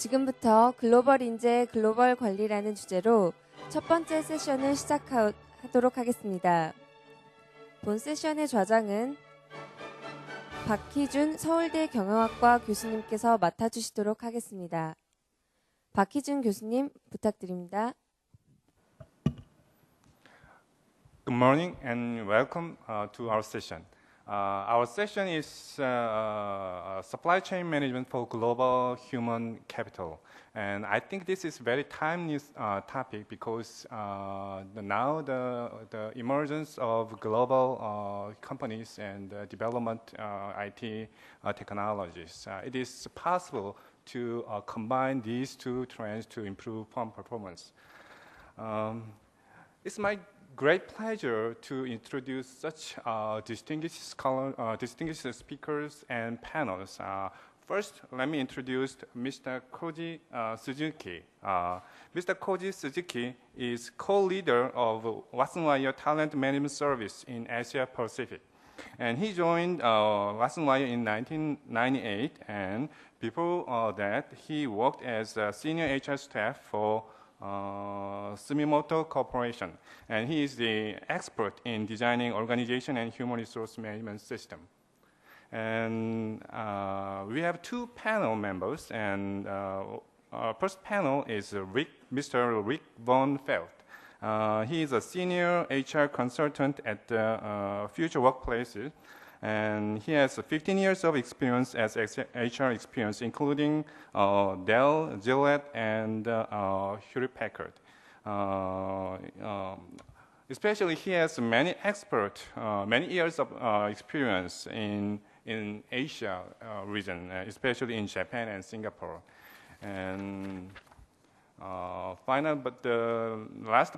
지금부터 글로벌 인재 글로벌 관리라는 주제로 첫 번째 세션을 시작하도록 하겠습니다. 본 세션의 좌장은 박희준 서울대 경영학과 교수님께서 맡아주시도록 하겠습니다. 박희준 교수님 부탁드립니다. Good morning and welcome to our session. Our session is supply chain management for global human capital. And I think this is a very timely topic because now the emergence of global companies and development IT technologies, it is possible to combine these two trends to improve firm performance. It's my great pleasure to introduce such distinguished speakers and panels. First, let me introduce Mr. Koji Suzuki. Mr. Koji Suzuki is co-leader of Watson Wire Talent Management Service in Asia Pacific. And he joined Watson Wire in 1998, and before that, he worked as a senior HR staff for Sumitomo Corporation, and he is the expert in designing organization and human resource management system. And we have two panel members, and our first panel is Mr. Rick Von Felt. He is a senior HR consultant at Future Workplaces, and he has 15 years of experience as HR experience, including Dell, Gillette, and Hewlett-Packard. Especially, he has many years of experience in Asia region, especially in Japan and Singapore. And last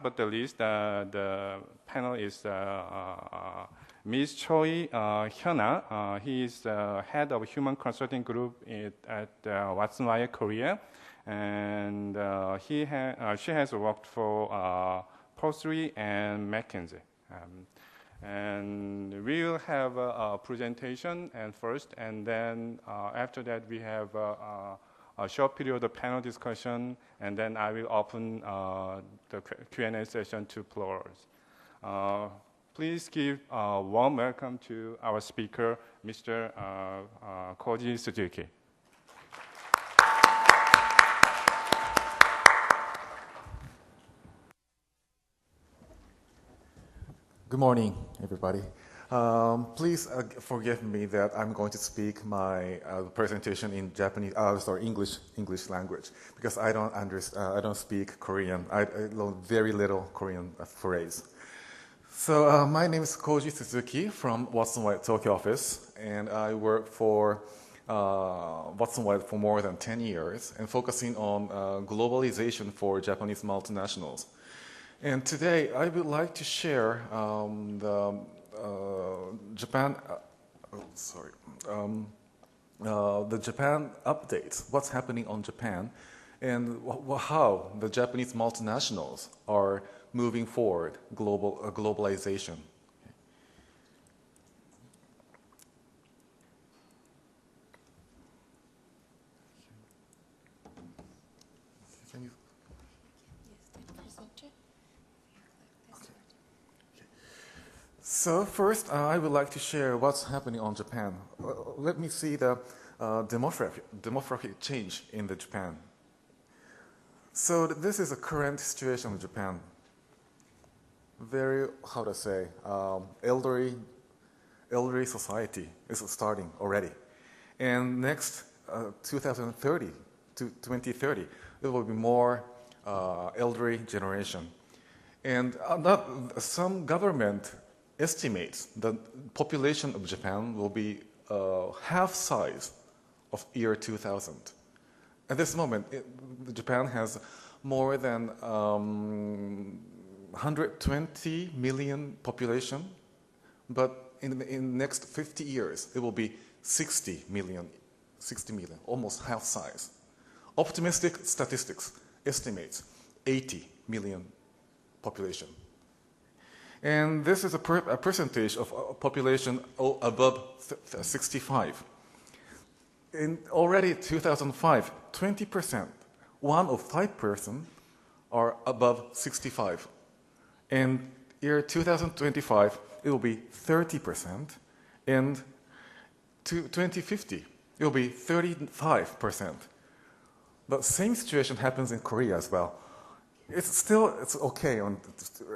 but the least, the panel is Ms. Choi Hyuna. He is the head of Human Consulting Group at Watson Wire Korea, and she has worked for Pursuit and McKinsey. And we will have a presentation first, and then after that we have a short period of panel discussion, and then I will open the Q&A session to plurals. Please give a warm welcome to our speaker, Mr. Koji Suzuki. Good morning, everybody. Please forgive me that I'm going to speak my presentation in English language, because I don't speak Korean. I know very little Korean phrase. So my name is Koji Suzuki from Watson Wire Tokyo office, and I work for Watson Wire for more than 10 years and focusing on globalization for Japanese multinationals. And today I would like to share the Japan updates, what's happening on Japan, and how the Japanese multinationals are moving forward globalization. So first, I would like to share what's happening on Japan. Let me see the demographic change in the Japan. So this is a current situation in Japan. Very, elderly society is starting already. And next 2030 to 2030, there will be more elderly generation. And some government estimates the population of Japan will be half size of year 2000. At this moment, Japan has more than 120 million population, but in the next 50 years, it will be 60 million, almost half size. Optimistic statistics estimates 80 million population. And this is a percentage of population above 65. already 2005, 20%, 1 of 5 persons are above 65. In year 2025, it will be 30%, and to 2050, it will be 35%. But same situation happens in Korea as well. It's okay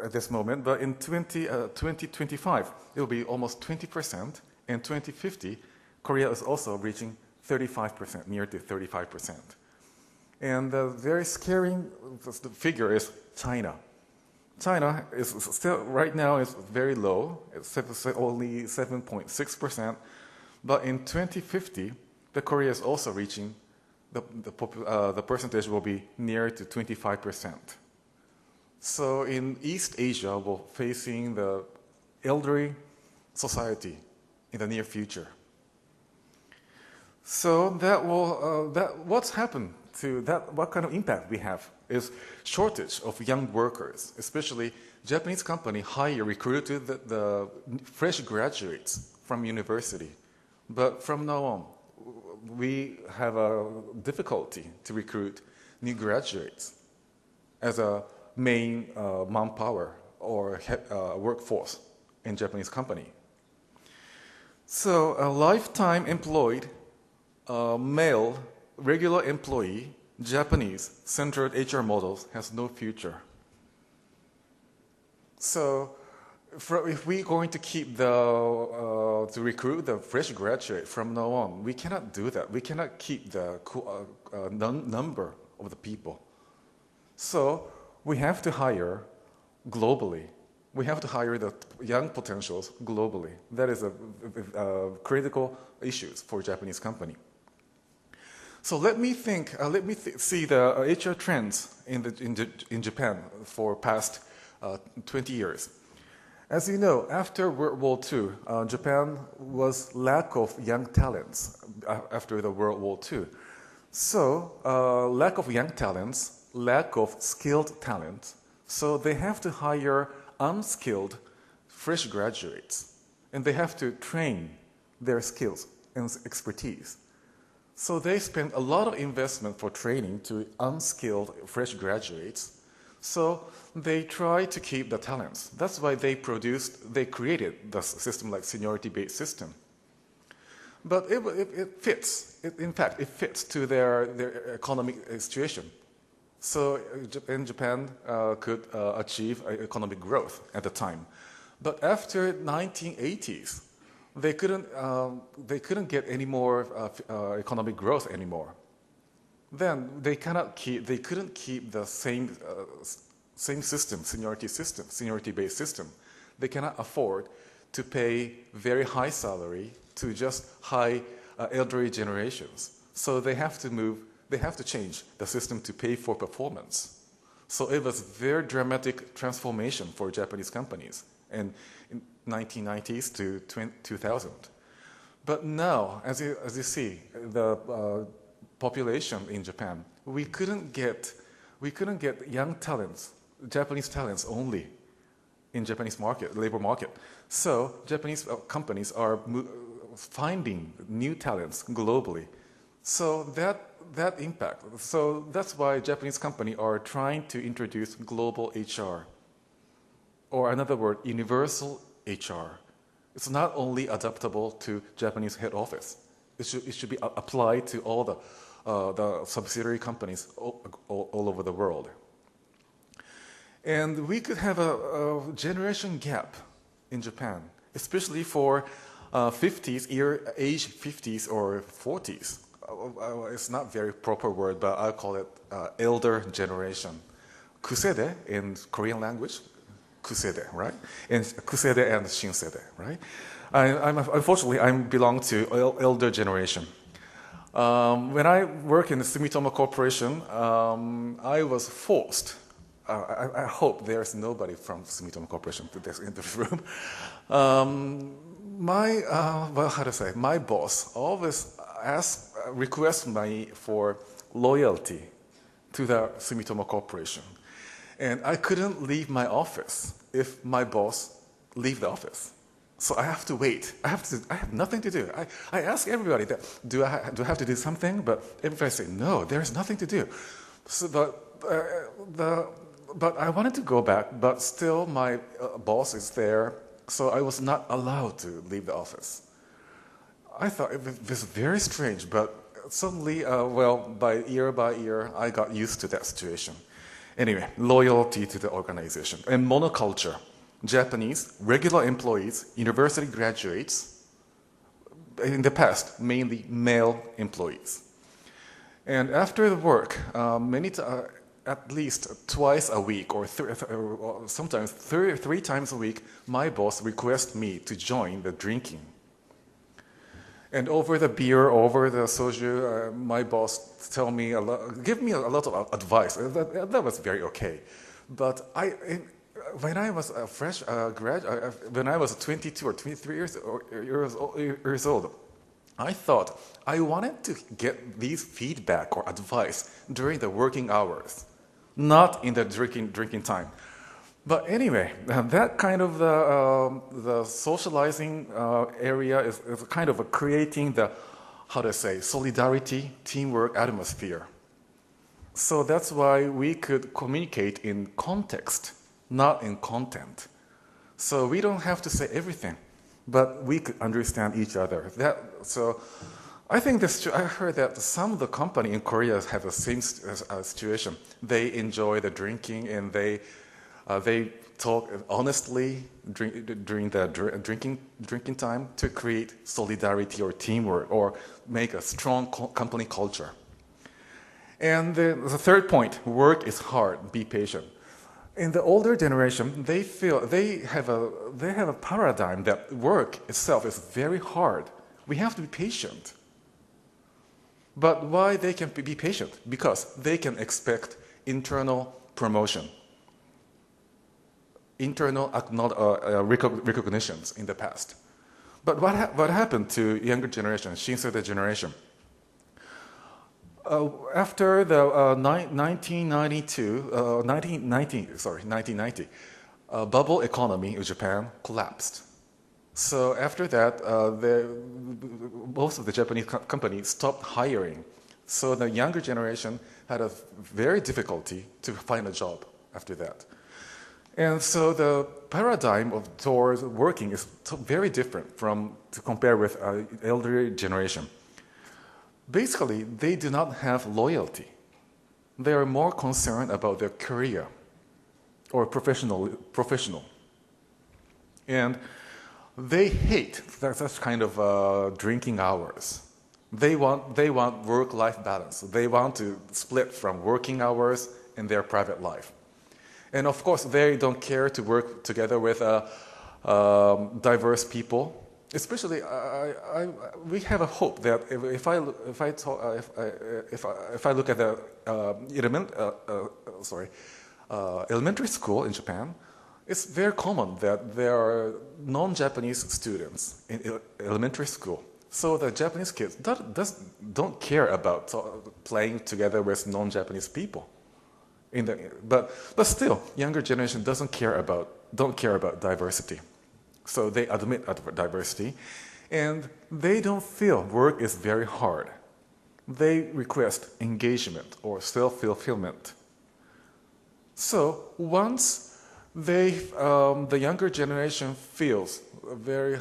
at this moment, but in 2025, it will be almost 20%, and 2050, Korea is also reaching 35%, near to 35%. And the very scary figure is China. China is still, right now, is very low. It's only 7.6%. But in 2050, the Korea is also reaching, the percentage will be near to 25%. So in East Asia, we're facing the elderly society in the near future. So what's happened to that, what kind of impact we have is shortage of young workers, especially Japanese company recruited the fresh graduates from university. But from now on, we have a difficulty to recruit new graduates as a main manpower or workforce in Japanese company. So a lifetime employed male regular employee Japanese centered HR models has no future. So if we're going to keep to recruit the fresh graduate from now on, we cannot do that. We cannot keep the number of the people. So we have to hire globally. We have to hire the young potentials globally. That is a critical issue for Japanese company. So let me see the HR trends in Japan for past 20 years. As you know, after World War II, Japan was lack of young talents after the World War II. So lack of young talents, lack of skilled talent. So they have to hire unskilled fresh graduates, and they have to train their skills and expertise. So they spend a lot of investment for training to unskilled fresh graduates. So they try to keep the talents. That's why they created the system like seniority-based system. But it fits. In fact, it fits to their economic situation. So Japan could achieve economic growth at the time. But after 1980s, they couldn't get any more economic growth anymore. Then they couldn't keep the same system, seniority-based system. They cannot afford to pay very high salary to just high elderly generations. So they have to change the system to pay for performance. So it was very dramatic transformation for Japanese companies in 1990s to 2000. But now, as you see, the population in Japan, we couldn't get young talents, Japanese talents only in Japanese labor market. So Japanese companies are finding new talents globally. So that impact. So that's why Japanese companies are trying to introduce global HR, or another word, universal HR. It's not only adaptable to Japanese head office. It should be applied to all the subsidiary companies all over the world. And we could have a generation gap in Japan, especially for age 50s or 40s. It's not very proper word, but I call it elder generation. Kusede in Korean language, kusede, right? And kusede and shinsede, right? Unfortunately, I belong to elder generation. When I work in the Sumitomo Corporation, I was forced. I hope there's nobody from Sumitomo Corporation in this room. My boss always requests me for loyalty to the Sumitomo Corporation. And I couldn't leave my office if my boss leave the office. So I have to wait. I have nothing to do. I ask everybody that do I have to do something? But everybody say no. There's nothing to do. So, but I wanted to go back, but still my boss is there, so I was not allowed to leave the office. I thought it was very strange, but suddenly, by year, I got used to that situation. Anyway, loyalty to the organization and monoculture. Japanese, regular employees, university graduates, in the past, mainly male employees. And after the work, at least twice a week or sometimes three times a week, my boss requests me to join the drinking. And over the beer, over the soju, my boss give me a lot of advice. That was very okay. But when I was a fresh when I was 22 or 23 years old, I thought I wanted to get these feedback or advice during the working hours, not in the drinking time. But anyway, that kind of the socializing area is kind of creating the, solidarity, teamwork atmosphere. So that's why we could communicate in context, not in content. So we don't have to say everything, but we could understand each other. So I think I heard that some of the company in Korea have the same situation. They enjoy the drinking and they talk honestly during the drinking time to create solidarity or teamwork or make a strong company culture. And the third point, work is hard, be patient. In the older generation, they have a paradigm that work itself is very hard. We have to be patient. But why they can be patient? Because they can expect internal promotion, internal recognitions in the past. But what happened to younger generation, Shinseide generation? After the 1990, bubble economy in Japan collapsed. So after that, most of the Japanese companies stopped hiring. So the younger generation had a very difficulty to find a job after that. And so the paradigm towards working is very different to compare with elder generation. Basically, they do not have loyalty. They are more concerned about their career or professional. And they hate such kind of drinking hours. They want work-life balance. They want to split from working hours and their private life. And of course, they don't care to work together with diverse people. Especially, we have a hope that if I look at the elementary school in Japan, it's very common that there are non-Japanese students in elementary school. So the Japanese kids don't care about playing together with non-Japanese people. But still, younger generation don't care about diversity. So they admit diversity, and they don't feel work is very hard. They request engagement or self-fulfillment. So once the younger generation feels very,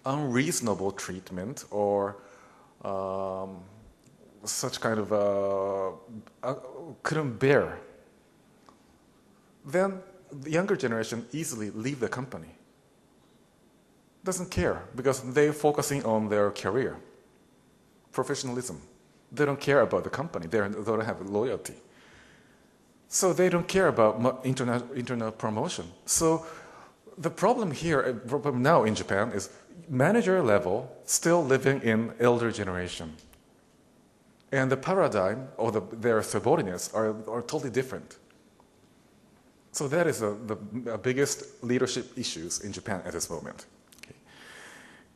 unreasonable treatment or such kind of couldn't bear, then the younger generation easily leave the company. Doesn't care because they're focusing on their career, professionalism. They don't care about the company. They don't have loyalty. So they don't care about internal promotion. So the problem now in Japan is manager level still living in elder generation. And the paradigm or their subordinates are totally different. So that is the biggest leadership issues in Japan at this moment. Okay.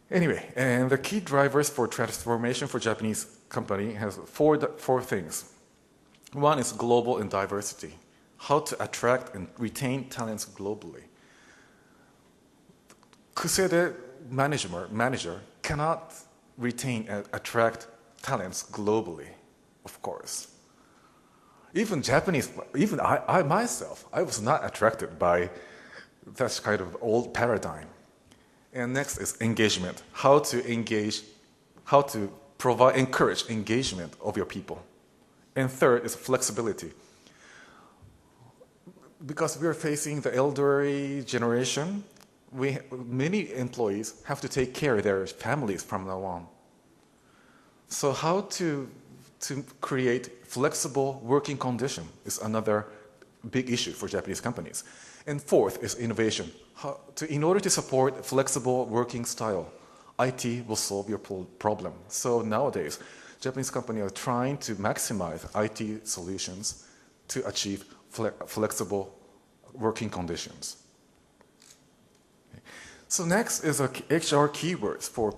Anyway, and the key drivers for transformation for Japanese company has four things. One is global and diversity, how to attract and retain talents globally. Kusede manager cannot retain and attract talents globally, of course. Even I myself, I was not attracted by that kind of old paradigm. And next is engagement. How to encourage engagement of your people. And third is flexibility. Because we are facing the elderly generation, many employees have to take care of their families from now on. So how to create flexible working condition is another big issue for Japanese companies. And fourth is innovation. In order to support flexible working style, IT will solve your problem. So nowadays, Japanese companies are trying to maximize IT solutions to achieve flexible working conditions. Okay. So next is HR keywords for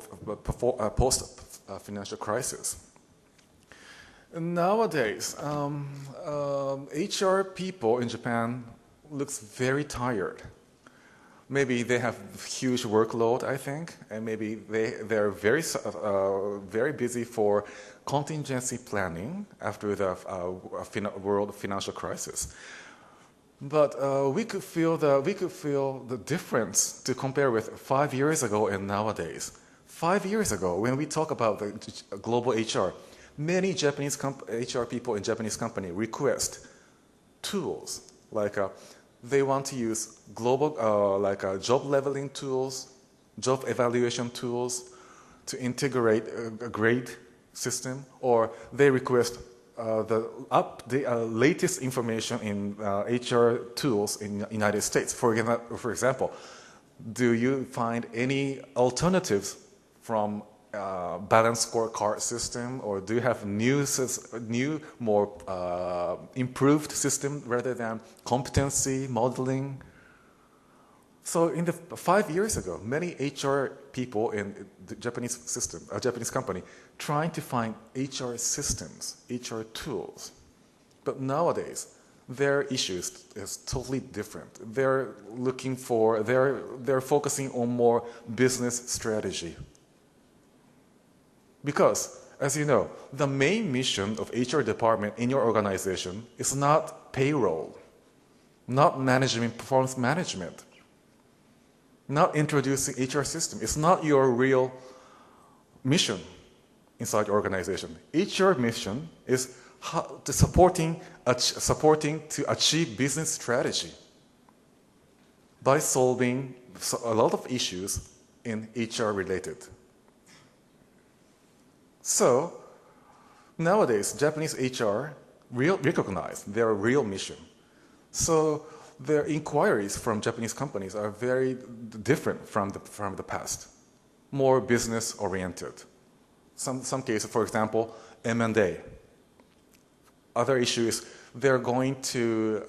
post-financial crisis. Nowadays, HR people in Japan looks very tired. Maybe they have huge workload, I think, and maybe they're very busy for contingency planning after the world financial crisis. But we could feel the difference to compare with 5 years ago and nowadays. 5 years ago, when we talk about the global HR, many Japanese HR people in Japanese company request tools like they want to use global job leveling tools, job evaluation tools to integrate a grade system, or they request the latest information in HR tools in the United States. For example, do you find any alternatives from balanced scorecard system, or do you have new more improved system rather than competency modeling? So in the 5 years ago, many HR people in the Japanese system, a Japanese company, trying to find HR systems, HR tools. But nowadays, their issues is totally different. They're focusing on more business strategy. Because, as you know, the main mission of HR department in your organization is not payroll, not management, performance management, not introducing HR system. It's not your real mission inside your organization. HR mission is supporting to achieve business strategy by solving a lot of issues in HR related. So nowadays, Japanese HR recognize their real mission. So their inquiries from Japanese companies are very different from the past, more business oriented. Some cases, for example, M&A. Other issue is they're going to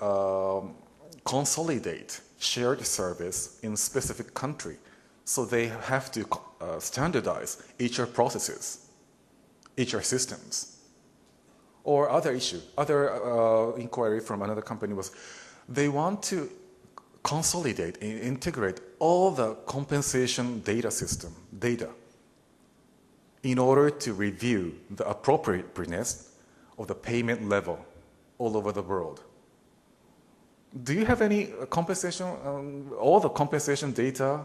consolidate shared service in specific country, so they have to standardize HR processes, HR systems. Or other inquiry from another company was they want to consolidate and integrate all the compensation data in order to review the appropriateness of the payment level all over the world. Do you have any compensation, all the compensation data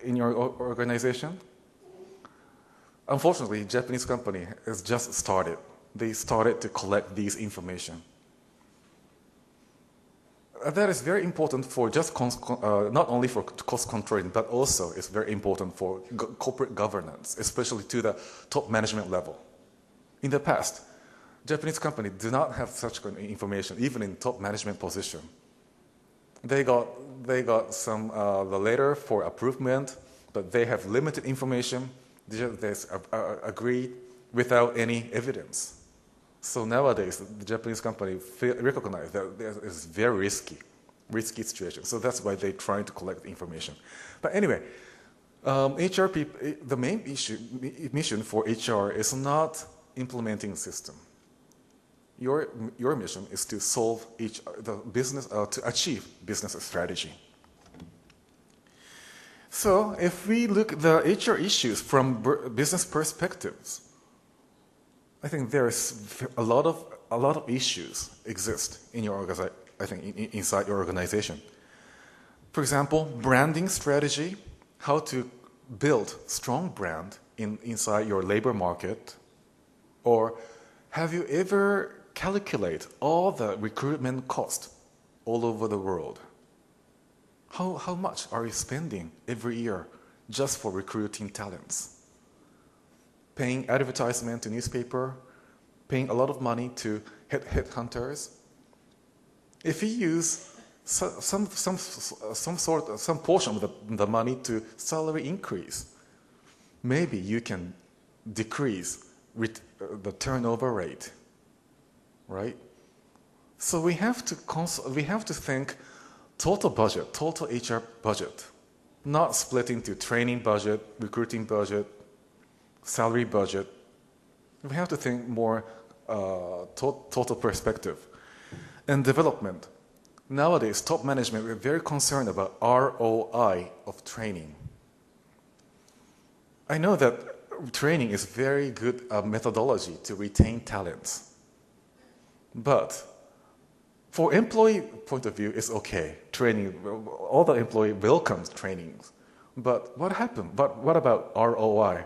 in your organization? Unfortunately, Japanese company has just started. They started to collect these information. That is very important for just not only for cost controlling, but also it's very important for corporate governance, especially to the top management level. In the past, Japanese companies do not have such kind of information, even in top management position. They got some the letter for approval, but they have limited information. They agreed without any evidence. So nowadays, the Japanese company recognize that it's very risky situation. So that's why they're trying to collect the information. But anyway, HR people, the main mission for HR is not implementing a system. Your mission is to solve the business, to achieve business strategy. So if we look at the HR issues from business perspectives, I think there's a lot of issues exist in your inside your organization. For example, branding strategy, how to build strong brand inside your labor market. Or have you ever calculated all the recruitment cost all over the world? How much are you spending every year just for recruiting talents? Paying advertisement to newspaper, paying a lot of money to headhunters. If you use some portion of the money to salary increase, maybe you can decrease the turnover rate, right? So we have to think total budget, total HR budget, not split into training budget, recruiting budget, salary budget. We have to think more total perspective. And development. Nowadays, top management, we're very concerned about ROI of training. I know that training is very good methodology to retain talents. But for employee point of view, it's okay. Training, all the employee welcomes trainings. But what happened? But what about ROI?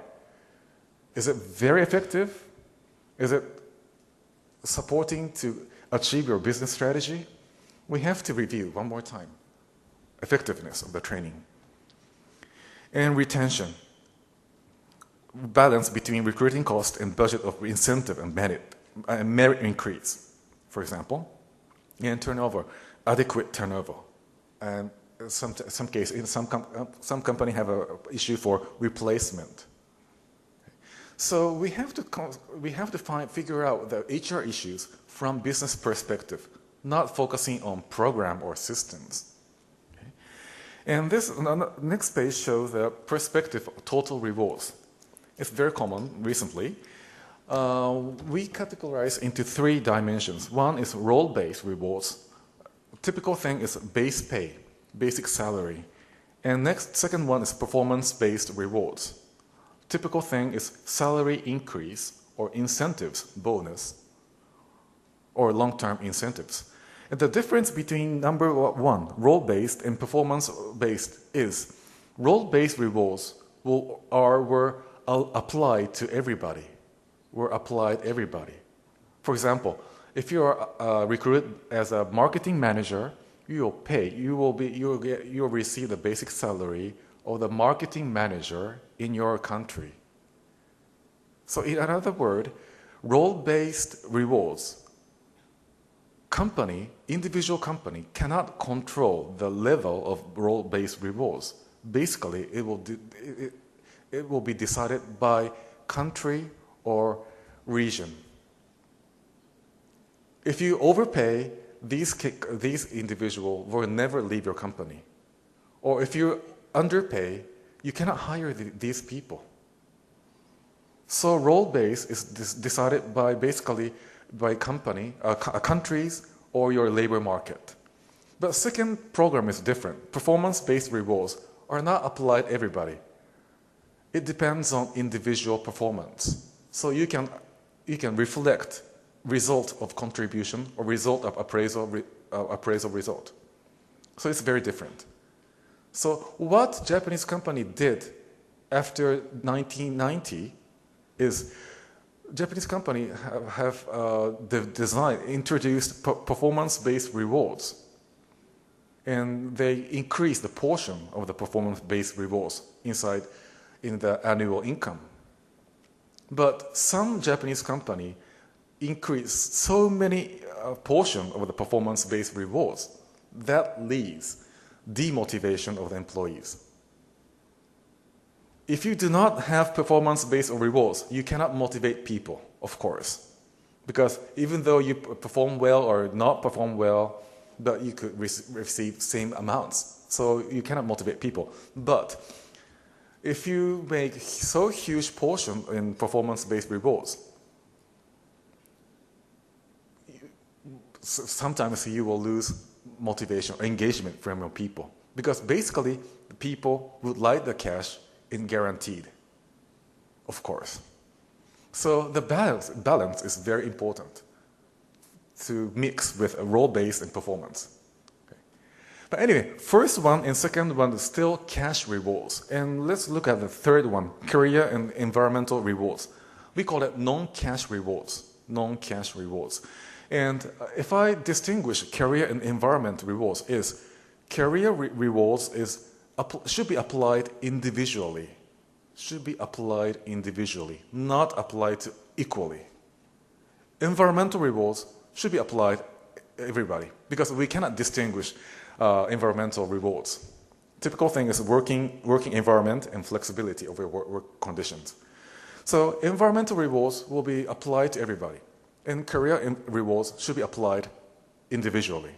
Is it very effective? Is it supporting to achieve your business strategy? We have to review one more time effectiveness of the training. And retention. Balance between recruiting cost and budget of incentive and merit increase, for example. And turnover, adequate turnover. And some cases, some company have an issue for replacement. So we have to figure out the HR issues from business perspective, not focusing on program or systems. Okay? And this next page shows the perspective of total rewards. It's very common recently. We categorize into 3 dimensions. One is role-based rewards. Typical thing is base pay, basic salary. And second one is performance-based rewards. Typical thing is salary increase or incentives, bonus, or long-term incentives. And the difference between number 1, role-based, and performance-based is role-based rewards were applied to everybody. For example, if you are recruited as a marketing manager, you'll receive the basic salary of the marketing manager in your country. So in another word, role-based rewards, individual company cannot control the level of role-based rewards. Basically, it will be decided by country or region. If you overpay, these individuals will never leave your company. Or if you underpay, you cannot hire these people. So role-based is decided by countries or your labor market. But second program is different. Performance-based rewards are not applied to everybody. It depends on individual performance. So you can reflect result of contribution or result of appraisal result. So it's very different. So what Japanese company did after 1990 is Japanese company have introduced performance-based rewards, and they increased the portion of the performance-based rewards in the annual income. But some Japanese company increased so many portion of the performance-based rewards that leads demotivation of the employees. If you do not have performance-based rewards, you cannot motivate people, of course. Because even though you perform well or not perform well, but you could receive same amounts. So you cannot motivate people. But if you make so huge portion in performance-based rewards, sometimes you will lose motivation or engagement from your people. because basically the people would like the cash in guaranteed, of course. So the balance is very important to mix with a role-based and performance. Okay. But anyway, first one and second one is still cash rewards. And let's look at the third one, career and environmental rewards. We call it non-cash rewards. Non-cash rewards. And if I distinguish career and environment rewards, is career rewards should be applied individually. Should be applied individually, not applied to equally. Environmental rewards should be applied everybody, because we cannot distinguish environmental rewards. Typical thing is working environment and flexibility of your work conditions. So environmental rewards will be applied to everybody, and career rewards should be applied individually.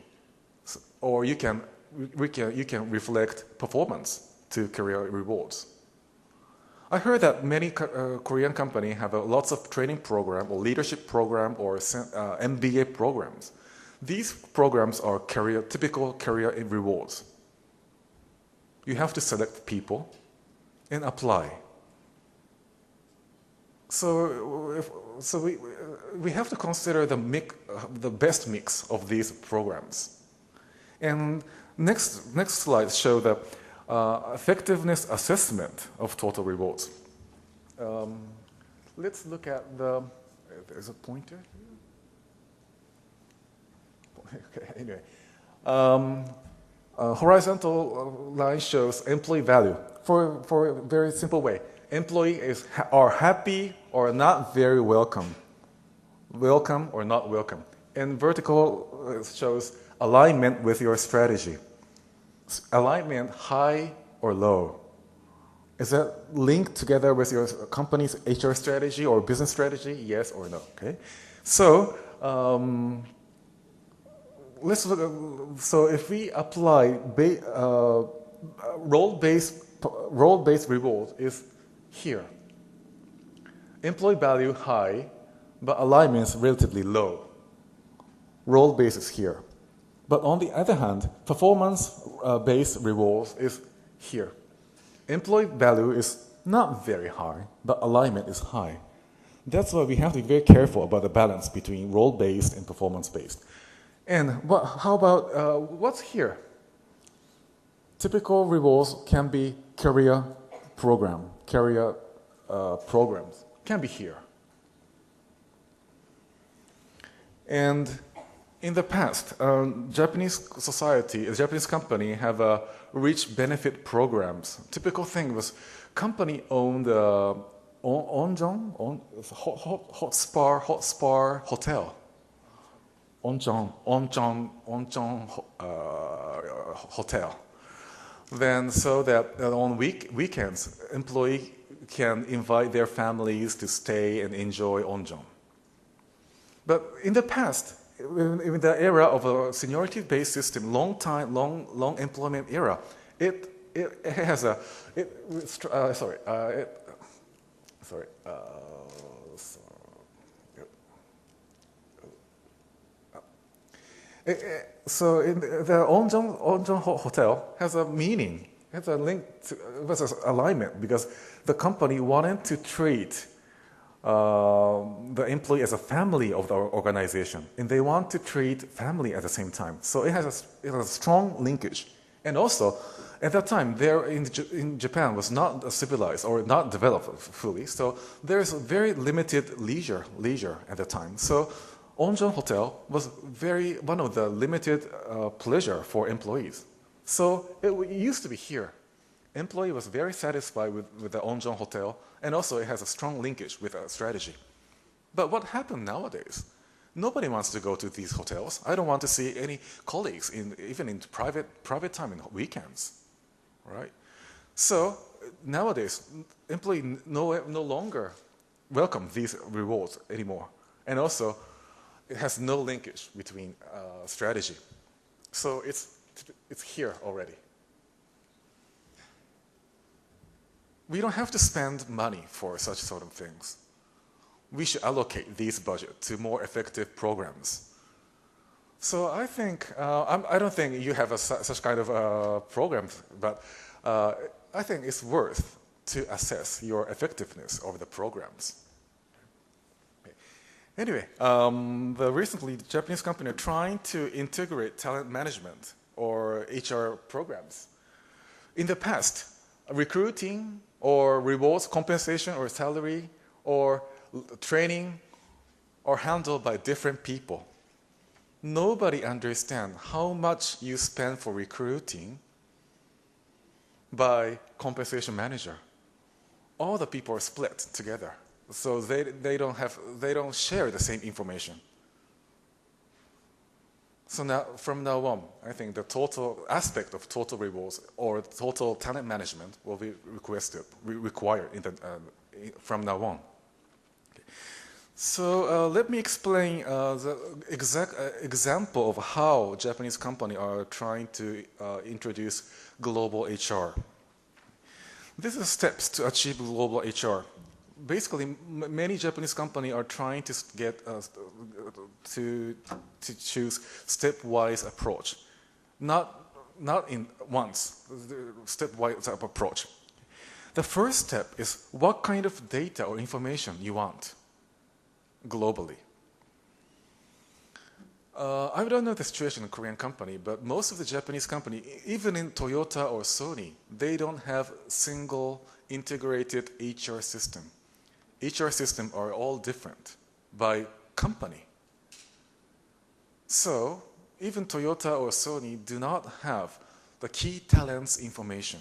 So, or you can reflect performance to career rewards. I heard that many Korean companies have lots of training program or leadership program or MBA programs. These programs are typical career rewards. You have to select people and apply. So we have to consider the best mix of these programs. And next slide show the effectiveness assessment of total rewards. Let's look at there's a pointer here. Okay, anyway. Horizontal line shows employee value for a very simple way. Employees are happy or not very welcome. Welcome or not welcome. And vertical shows alignment with your strategy. Alignment high or low. Is that linked together with your company's HR strategy or business strategy? Yes or no? Okay. So let's look. So if we apply role-based reward is here. Employee value high, but alignment is relatively low. Role-based is here. But on the other hand, performance-based rewards is here. Employee value is not very high, but alignment is high. That's why we have to be very careful about the balance between role-based and performance-based. And how about what's here? Typical rewards can be career programs can be here. And in the past, Japanese company have rich benefit programs. Typical thing was company owned hot spa hotel. Onjeon hotel. Then so that on weekends, employee can invite their families to stay and enjoy onjeon. But in the past, in the era of a seniority-based system, long employment era, it has a so in the Onjeon Hotel has a meaning, has a link to, was an alignment because the company wanted to treat the employee as a family of the organization, and they want to treat family at the same time. So it has a strong linkage. And also, at that time, there in Japan was not civilized or not developed fully, so there's very limited leisure at the time. So Onjeon Hotel was one of the limited pleasure for employees. So it used to be here. Employee was very satisfied with the Onjeon Hotel, and also it has a strong linkage with a strategy. But what happened nowadays? Nobody wants to go to these hotels. I don't want to see any colleagues even in private time in weekends, right? So nowadays, employee no longer welcome these rewards anymore, and also it has no linkage between strategy. So it's here already. We don't have to spend money for such sort of things. We should allocate these budget to more effective programs. So I think, I don't think you have such kind of programs, but I think it's worth to assess your effectiveness of the programs. Okay. Anyway, recently the Japanese company are trying to integrate talent management or HR programs. In the past, recruiting or rewards, compensation or salary or training are handled by different people. Nobody understands how much you spend for recruiting by compensation manager. All the people are split together, so they don't share the same information. So now, from now on, I think the total aspect of total rewards or total talent management will be required from now on. Okay. So let me explain the exact example of how Japanese companies are trying to introduce global HR. These are steps to achieve global HR. Basically, many Japanese companies are trying to get to choose stepwise approach, not in once, stepwise approach. The first step is what kind of data or information you want globally. I don't know the situation in a Korean company, but most of the Japanese company, even in Toyota or Sony, they don't have single integrated HR system. HR systems are all different by company. So even Toyota or Sony do not have the key talents information.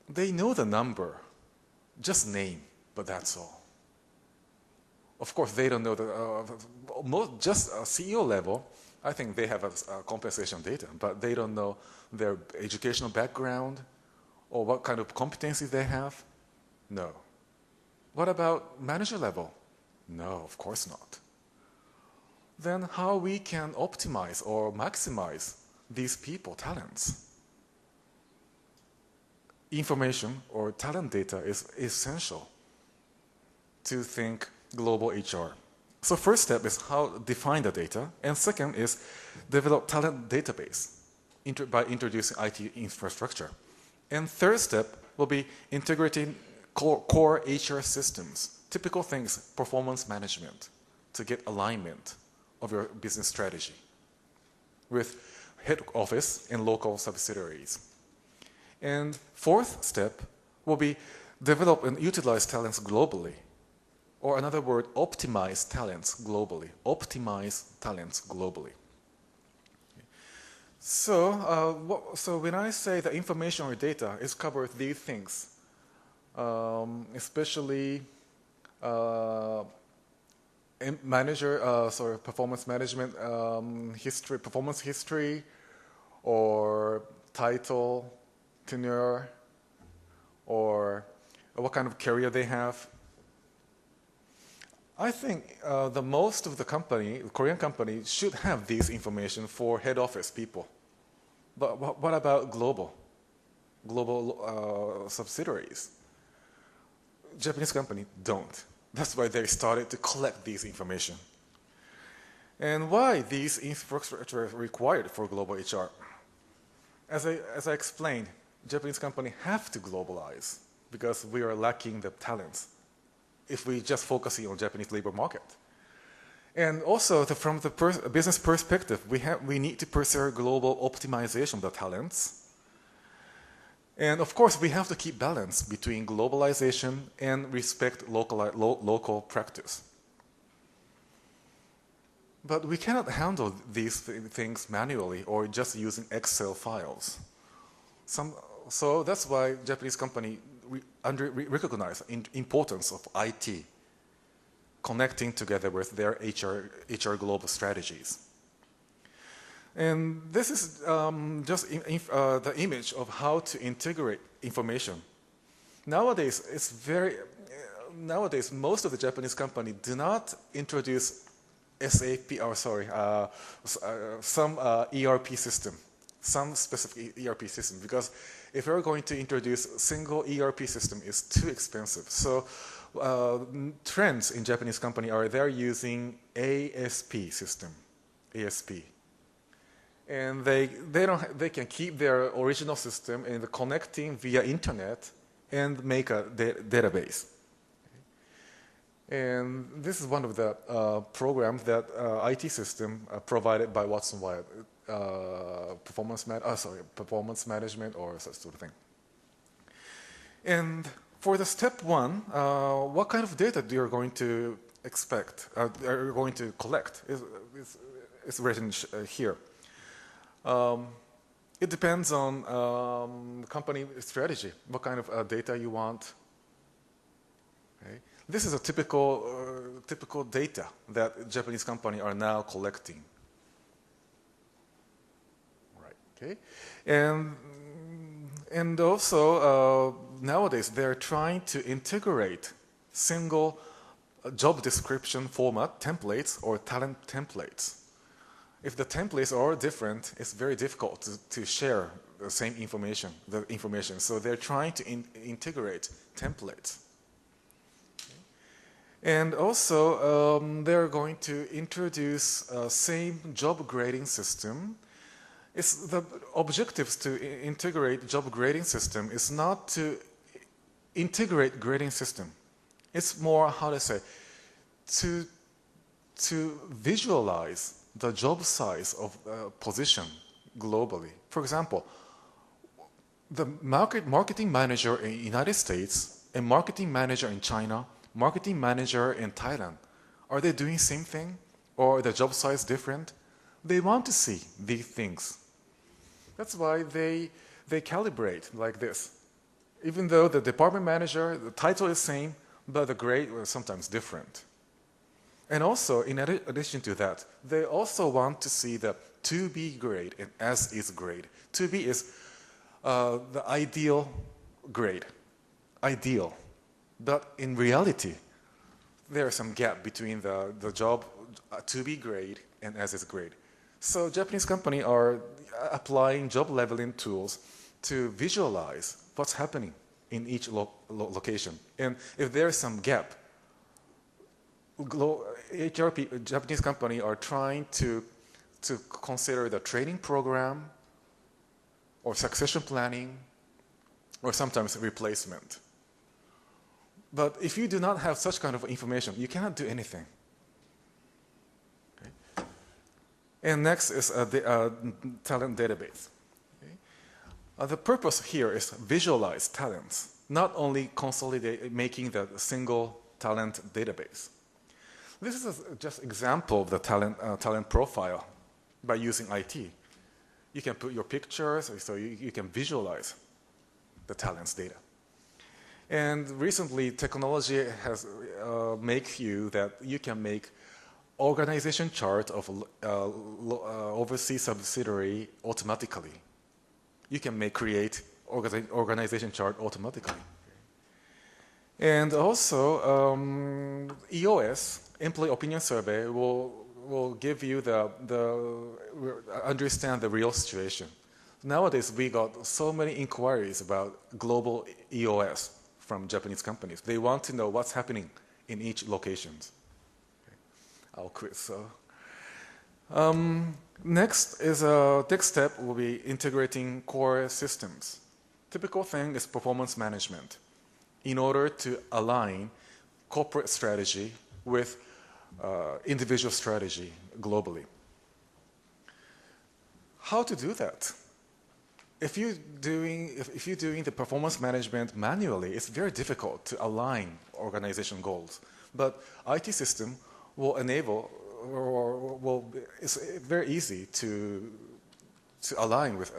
They know the number, just name, but that's all. Of course, they don't know just CEO level. I think they have a compensation data, but they don't know their educational background or what kind of competencies they have. No. What about manager level? No, of course not. Then how we can optimize or maximize these people talents? Information or talent data is essential to think global HR. So first step is how define the data, and second is develop talent database by introducing IT infrastructure. And third step will be integrating core HR systems, typical things, performance management, to get alignment of your business strategy with head office and local subsidiaries. And fourth step will be develop and utilize talents globally. Or another word, optimize talents globally. Optimize talents globally. So when I say the information or data, it covers these things, especially performance management history, performance history, or title, tenure, or what kind of career they have. I think the most of the Korean company should have this information for head office people. But what about global subsidiaries? Japanese company don't. That's why they started to collect this information. And why these infrastructure are required for global HR? As I explained, Japanese company have to globalize because we are lacking the talents if we just focusing on Japanese labor market. And also, from the business perspective, we need to pursue global optimization of the talents. And of course, we have to keep balance between globalization and respect local practice. But we cannot handle these things manually or just using Excel files. So that's why Japanese company recognize the importance of IT connecting together with their HR global strategies. And this is just the image of how to integrate information. Nowadays, most of the Japanese companies do not introduce some ERP system, some specific ERP system, because if you're going to introduce a single ERP system, it's too expensive. So trends in Japanese company are they're using ASP system, ASP. And they can keep their original system and connecting via internet and make a database. And this is one of the programs that IT system provided by Watson Wyatt, performance management or such sort of thing. And for the step one, what kind of data do you going to expect? Are you going to collect? Is written here. It depends on company strategy, what kind of data you want. Okay. This is a typical data that Japanese companies are now collecting. Right. Okay. And also nowadays they're trying to integrate single job description format templates or talent templates. If the templates are different, it's very difficult to share the same information, So they're trying to integrate templates. Okay. And also, they're going to introduce same job grading system. It's the objectives to integrate job grading system is not to integrate grading system. It's more, how to say, to visualize the job size of position globally. For example, the marketing manager in the United States and marketing manager in China, marketing manager in Thailand, are they doing the same thing or the job size different? They want to see these things. That's why they calibrate like this. Even though the department manager, the title is same, but the grade was sometimes different. And also, in addition to that, they also want to see the to-be grade and as-is grade. To-be is the ideal grade, ideal. But in reality, there is some gap between the job to-be grade and as-is grade. So Japanese companies are applying job leveling tools to visualize what's happening in each location. And if there is some gap, Japanese companies are trying to consider the training program or succession planning or sometimes replacement. But if you do not have such kind of information, you cannot do anything. Okay. And next is the talent database. Okay. The purpose here is visualize talents, not only consolidate making the single talent database. This is just example of the talent profile by using IT. You can put your pictures, so you can visualize the talents data. And recently, technology has make you that you can make organization chart of overseas subsidiary automatically. You can create organization chart automatically. And also, EOS, Employee Opinion Survey, will give you understand the real situation. Nowadays, we got so many inquiries about global EOS from Japanese companies. They want to know what's happening in each location. Okay. I'll quit. So, next step will be integrating core systems. Typical thing is performance management in order to align corporate strategy with individual strategy globally. How to do that? If you're doing the performance management manually, it's very difficult to align organization goals. But IT system will enable, it's very easy to align with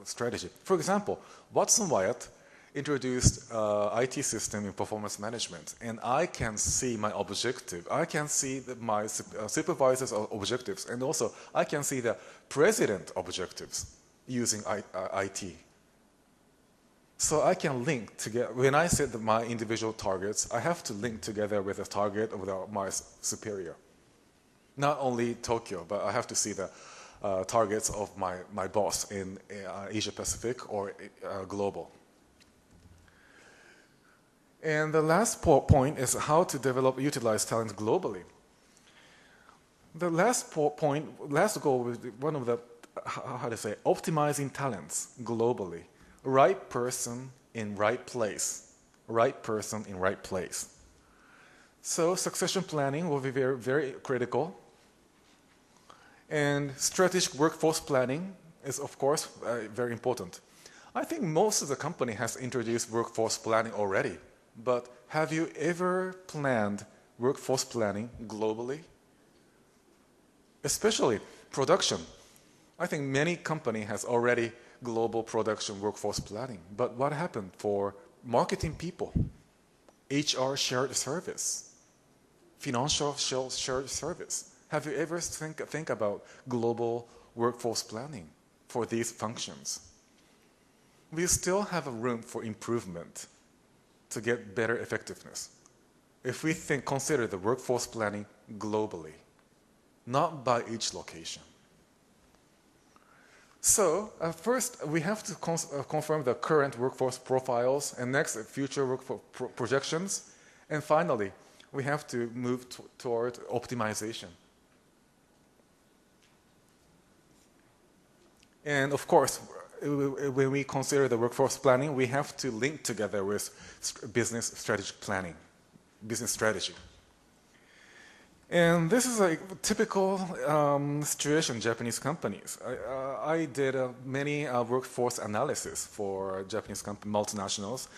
strategy. For example, Watson Wyatt introduced IT system in performance management, and I can see my objective. I can see my supervisor's objectives, and also I can see the president objectives using IT. So I can link together. When I set my individual targets, I have to link together with the target of my superior. Not only Tokyo, but I have to see the targets of my boss in Asia Pacific or global. And the last point is how to utilize talent globally. The last last goal was one of the, how to say, optimizing talents globally. Right person in right place. Right person in right place. So succession planning will be very, very critical. And strategic workforce planning is, of course, very important. I think most of the company has introduced workforce planning already. But have you ever planned workforce planning globally? Especially production. I think many companies has already global production workforce planning. But what happened for marketing people? HR shared service, financial shared service. Have you ever think about global workforce planning for these functions? We still have a room for improvement to get better effectiveness. If we consider the workforce planning globally, not by each location. So first, we have to confirm the current workforce profiles, and next, future workforce projections. And finally, we have to move toward optimization. And of course, when we consider the workforce planning, we have to link together with business strategic planning, business strategy. And this is a typical situation in Japanese companies. I did many workforce analysis for Japanese multinationals.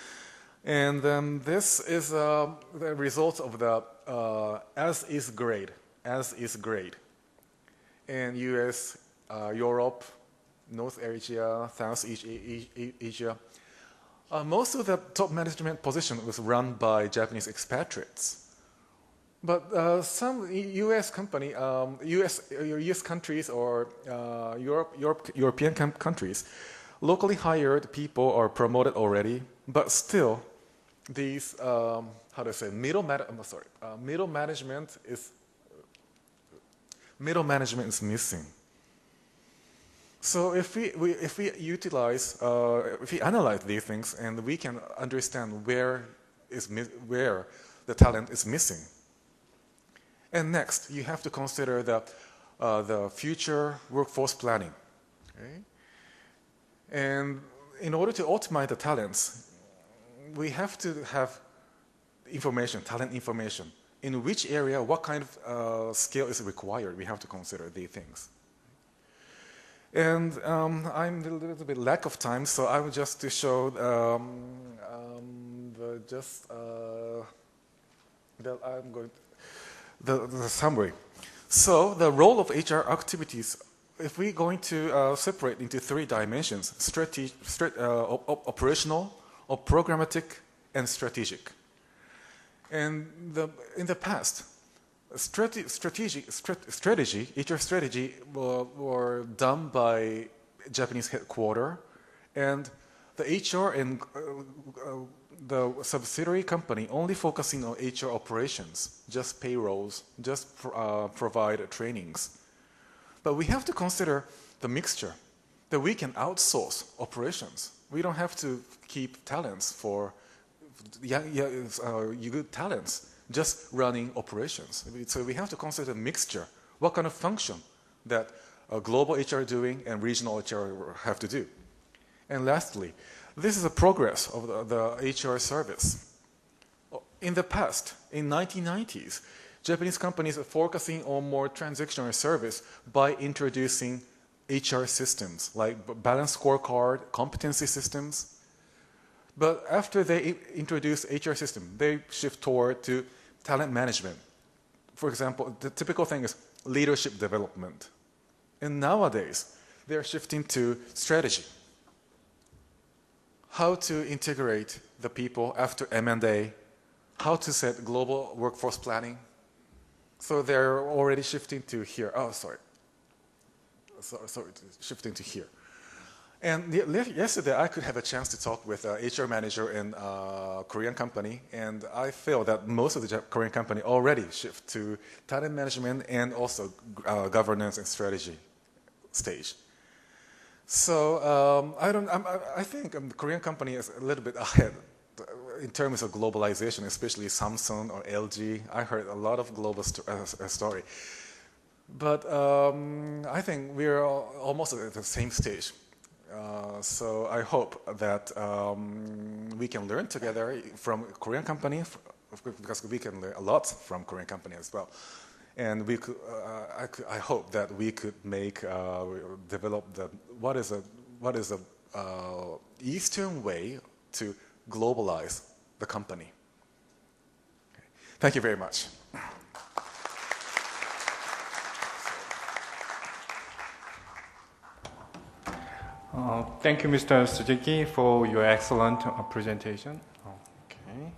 And this is the result of the as-is grade, as-is grade. In US, Europe, North Asia, South Asia, most of the top management position was run by Japanese expatriates. But some U.S. company, U.S. countries or European countries, locally hired people are promoted already, but still, these middle management is missing. So if we utilize, if we analyze these things, and we can understand where the talent is missing. And next, you have to consider the future workforce planning. Okay? And in order to optimize the talents, we have to have information, talent information. In which area, what kind of skill is required? We have to consider these things. And I'm a little bit lack of time, so I will just to show the summary. So the role of HR activities, if we're going to separate into three dimensions: operational, or programmatic, and strategic. And in the past, strategy, HR strategy were done by Japanese headquarters, and the HR and the subsidiary company only focusing on HR operations, just payrolls, just provide trainings. But we have to consider the mixture, that we can outsource operations. We don't have to keep talents for good talents, just running operations. So we have to consider the mixture, what kind of function that global HR doing and regional HR have to do. And lastly, this is a progress of the HR service. In the past, in 1990s, Japanese companies are focusing on more transactional service by introducing HR systems like balanced scorecard, competency systems. But after they introduce HR system, they shift toward to talent management. For example, the typical thing is leadership development. And nowadays, they're shifting to strategy. How to integrate the people after M&A, how to set global workforce planning. So they're already shifting to here. Oh, sorry, shifting to here. And yesterday, I could have a chance to talk with an HR manager in a Korean company, and I feel that most of the Korean company already shift to talent management and also governance and strategy stage. So I think the Korean company is a little bit ahead in terms of globalization, especially Samsung or LG. I heard a lot of global story. But I think we're almost at the same stage. So I hope that we can learn together from Korean company, because we can learn a lot from Korean company as well. And we could, I hope that we could develop what is a Eastern way to globalize the company. Okay. Thank you very much. Thank you, Mr. Suzuki, for your excellent presentation. Okay.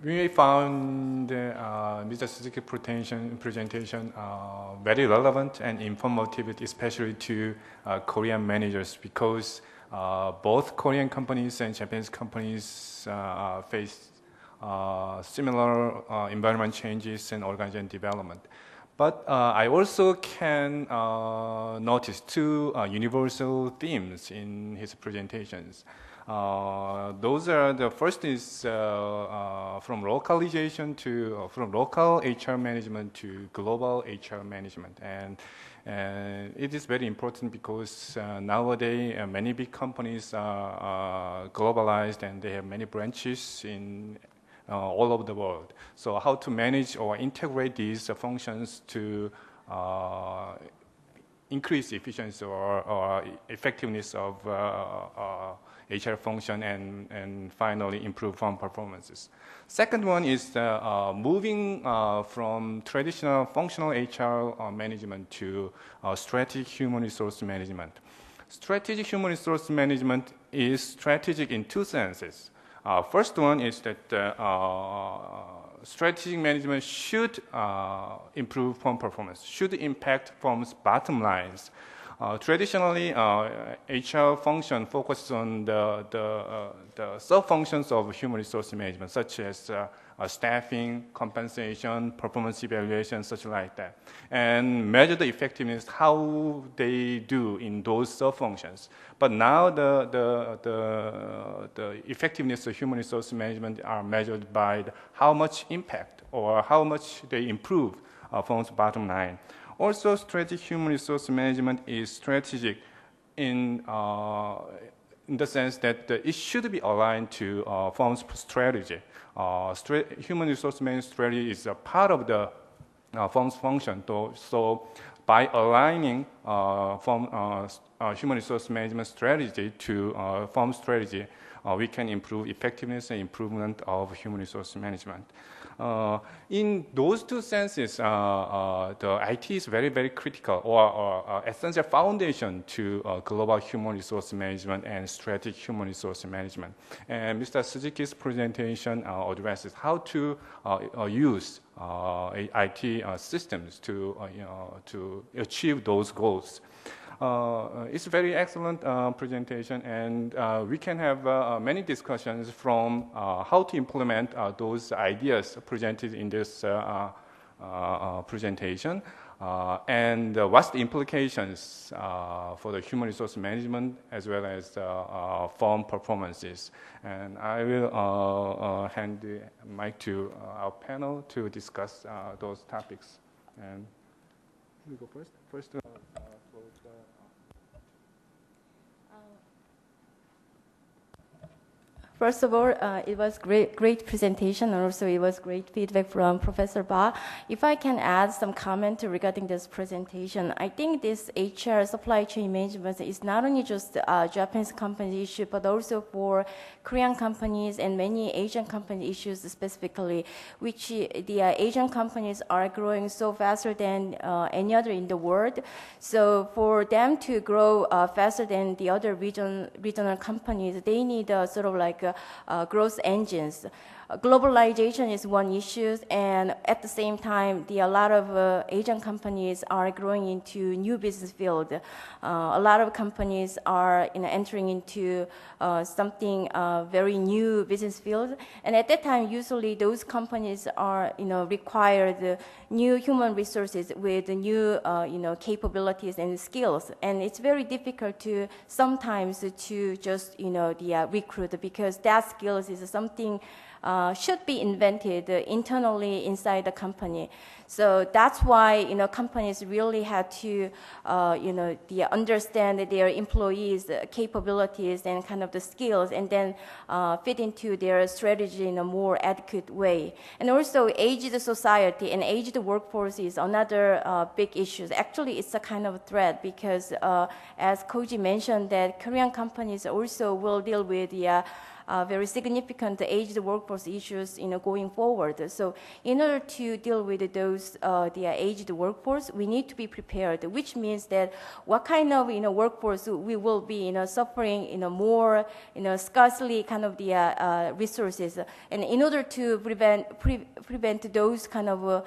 We found Mr. Suzuki's presentation very relevant and informative, especially to Korean managers, because both Korean companies and Japanese companies face similar environment changes and organization development. But I also can notice two universal themes in his presentations. Those are, the first is from localization to from local HR management to global HR management, and it is very important because nowadays many big companies are globalized and they have many branches in all over the world. So how to manage or integrate these functions to increase efficiency or effectiveness of HR function and finally improve firm performances. Second one is moving from traditional functional HR management to strategic human resource management. Strategic human resource management is strategic in two senses. First one is that strategic management should improve firm performance, should impact firm's bottom lines. Traditionally, HR function focuses on the sub-functions of human resource management, such as staffing, compensation, performance evaluation, such like that, and measure the effectiveness, how they do in those sub-functions. But now the effectiveness of human resource management are measured by how much impact or how much they improve firm's bottom line. Also, strategic human resource management is strategic in the sense that it should be aligned to firm's strategy. Human resource management strategy is a part of the firm's function. So by aligning human resource management strategy to firm strategy, we can improve effectiveness and improvement of human resource management. In those two senses, the IT is very, very critical or essential foundation to global human resource management and strategic human resource management. And Mr. Suzuki's presentation addresses how to use IT systems to achieve those goals. It's a very excellent presentation, and we can have many discussions from how to implement those ideas presented in this presentation, and what's the implications for the human resource management as well as firm performances. And I will hand the mic to our panel to discuss those topics. And we go first. First of all, it was great presentation, and also it was great feedback from Professor Ba. If I can add some comment regarding this presentation, I think this HR supply chain management is not only just a Japanese company issue, but also for Korean companies and many Asian company issues specifically, which the Asian companies are growing so faster than any other in the world. So for them to grow faster than the other regional companies, they need sort of like growth engines. Globalization is one issue, and at the same time, a lot of Asian companies are growing into new business field. A lot of companies are entering into something very new business field, and at that time, usually those companies are require the new human resources with new capabilities and skills, and it's very difficult to sometimes to just recruit, because that skills is something should be invented internally inside the company. So that's why companies really had to understand their employees' capabilities and kind of the skills, and then fit into their strategy in a more adequate way. And also, aged society and aged workforce is another big issue. Actually, it's a kind of threat because, as Koji mentioned, that Korean companies also will deal with the very significant aged workforce issues, going forward. So, in order to deal with those, the aged workforce, we need to be prepared. Which means that what kind of workforce we will be, suffering, more, scarcely kind of the resources, and in order to prevent those kind of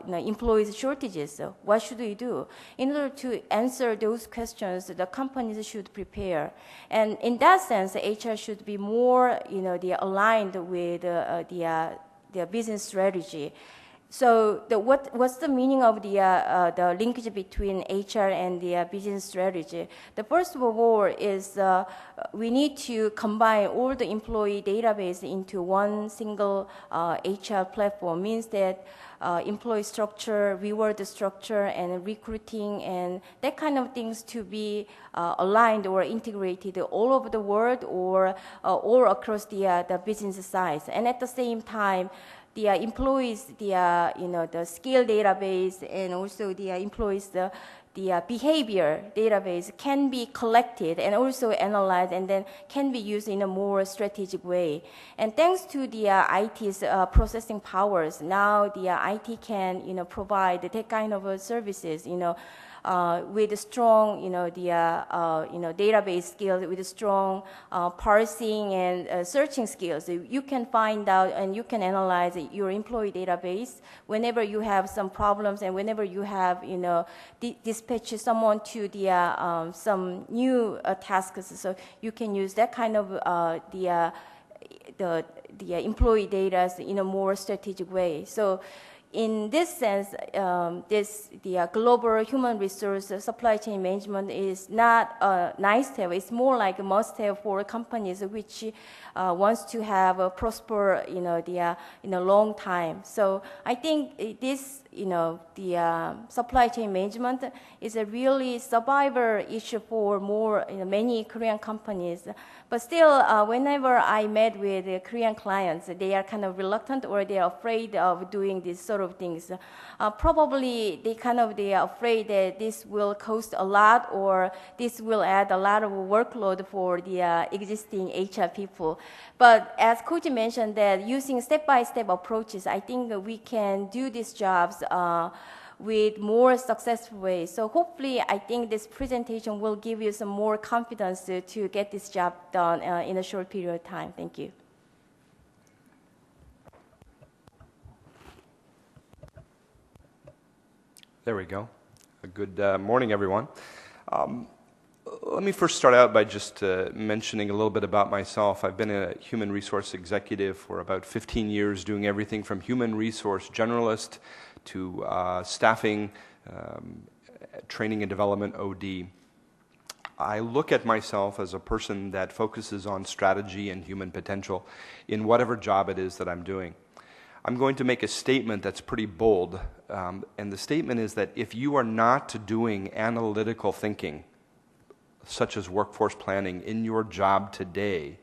employees shortages, what should we do? In order to answer those questions, the companies should prepare, and in that sense, HR should be more, aligned with the business strategy. So what's the meaning of the linkage between HR and the business strategy? The first of all is we need to combine all the employee database into one single HR platform. Means that employee structure, reward structure, and recruiting, and that kind of things to be aligned or integrated all over the world or all across the business sides. And at the same time, the employees, the skill database, and also the employees, the behavior database can be collected and also analyzed, and then can be used in a more strategic way. And thanks to the IT's processing powers, now the IT can provide that kind of services, with strong, database skills, with strong parsing and searching skills. You can find out and you can analyze your employee database whenever you have some problems, and whenever you have, dispatch someone to the some new tasks. So you can use that kind of the employee data in a more strategic way. So, in this sense, the global human resource supply chain management is not a nice to have. It's more like a must-have for companies which wants to have a prosper, in a long time. So I think this, the supply chain management is a really survivor issue for many Korean companies. But still, whenever I met with Korean clients, they are kind of reluctant, or they are afraid of doing these sort of things. Probably they are afraid that this will cost a lot, or this will add a lot of workload for the existing HR people. But as Koji mentioned, that using step-by-step approaches, I think we can do these jobs with more successful ways. So hopefully, I think this presentation will give you some more confidence to get this job done in a short period of time. Thank you. There we go. Good morning, everyone. Let me first start out by just mentioning a little bit about myself. I've been a human resource executive for about 15 years, doing everything from human resource generalist to staffing, training and development, OD. I look at myself as a person that focuses on strategy and human potential in whatever job it is that I'm doing. I'm going to make a statement that's pretty bold, and the statement is that if you are not doing analytical thinking, such as workforce planning, in your job today,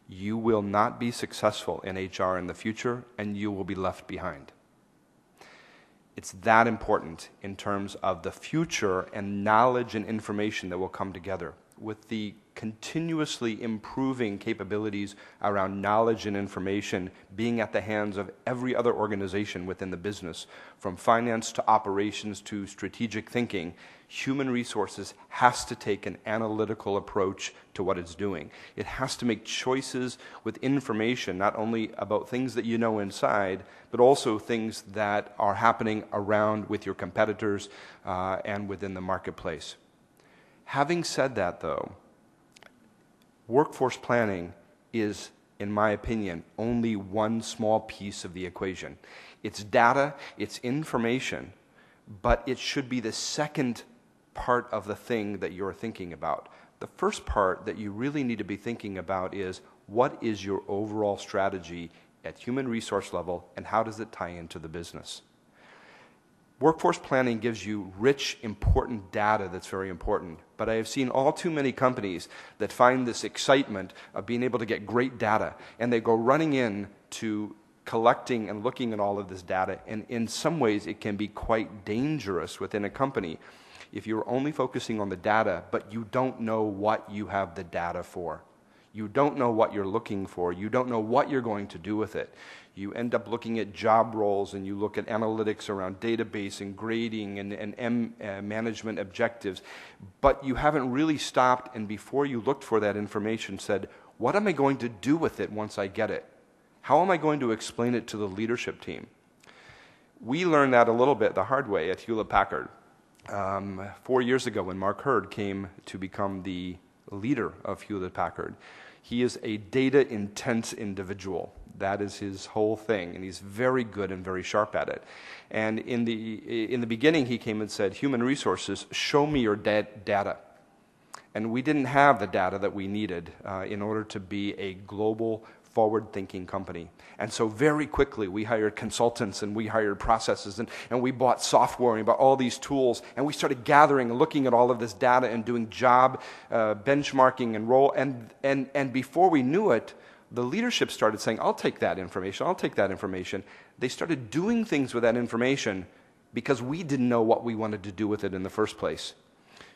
you will not be successful in HR in the future, and you will be left behind. It's that important in terms of the future and knowledge and information that will come together. With the continuously improving capabilities around knowledge and information being at the hands of every other organization within the business, from finance to operations to strategic thinking, human resources has to take an analytical approach to what it's doing. It has to make choices with information, not only about things that you know inside, but also things that are happening around with your competitors and within the marketplace. Having said that, though, workforce planning is, in my opinion, only one small piece of the equation. It's data, it's information, but it should be the second part of the thing that you're thinking about. The first part that you really need to be thinking about is, what is your overall strategy at human resource level, and how does it tie into the business? Workforce planning gives you rich, important data that's very important. But I have seen all too many companies that find this excitement of being able to get great data, and they go running in to collecting and looking at all of this data, and in some ways it can be quite dangerous within a company if you're only focusing on the data, but you don't know what you have the data for. You don't know what you're looking for. You don't know what you're going to do with it. You end up looking at job roles, and you look at analytics around database and grading and management objectives, but you haven't really stopped and before you looked for that information said, what am I going to do with it once I get it? How am I going to explain it to the leadership team? We learned that a little bit the hard way at Hewlett-Packard. 4 years ago when Mark Hurd came to become the leader of Hewlett-Packard, he is a data-intense individual. That is his whole thing, and he's very good and very sharp at it. And in the beginning, he came and said, human resources, show me your data. And we didn't have the data that we needed in order to be a global, forward-thinking company. And so very quickly, we hired consultants, and we hired processes, and we bought software, and we bought all these tools, and we started gathering and looking at all of this data and doing job benchmarking and role. And before we knew it, the leadership started saying, I'll take that information, I'll take that information. They started doing things with that information because we didn't know what we wanted to do with it in the first place.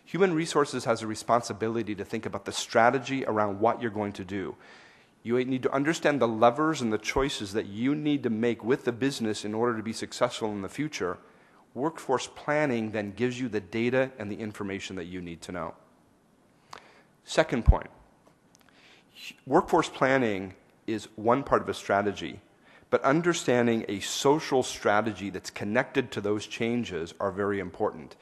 Human resources has a responsibility to think about the strategy around what you're going to do. You need to understand the levers and the choices that you need to make with the business in order to be successful in the future. Workforce planning then gives you the data and the information that you need to know. Second point. Workforce planning is one part of a strategy, but understanding a social strategy that's connected to those changes are very important.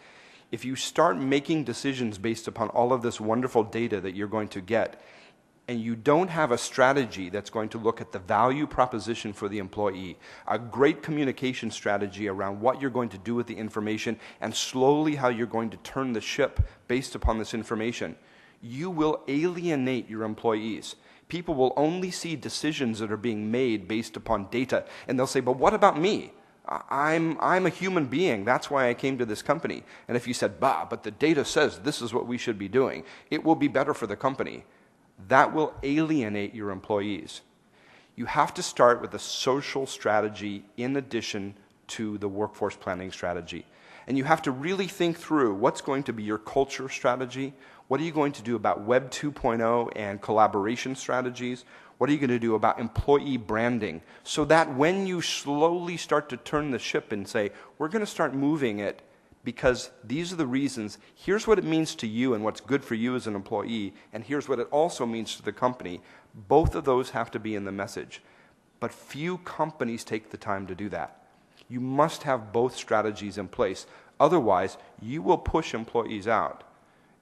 If you start making decisions based upon all of this wonderful data that you're going to get, and you don't have a strategy that's going to look at the value proposition for the employee, a great communication strategy around what you're going to do with the information, and slowly how you're going to turn the ship based upon this information, you will alienate your employees. People will only see decisions that are being made based upon data, and they'll say, but what about me? I'm a human being. That's why I came to this company. And if you said, but the data says this is what we should be doing, it will be better for the company. That will alienate your employees. You have to start with a social strategy in addition to the workforce planning strategy. And you have to really think through what's going to be your culture strategy. What are you going to do about Web 2.0 and collaboration strategies? What are you going to do about employee branding? So that when you slowly start to turn the ship and say, we're going to start moving it because these are the reasons, here's what it means to you and what's good for you as an employee, and here's what it also means to the company. Both of those have to be in the message. But few companies take the time to do that. You must have both strategies in place. Otherwise, you will push employees out.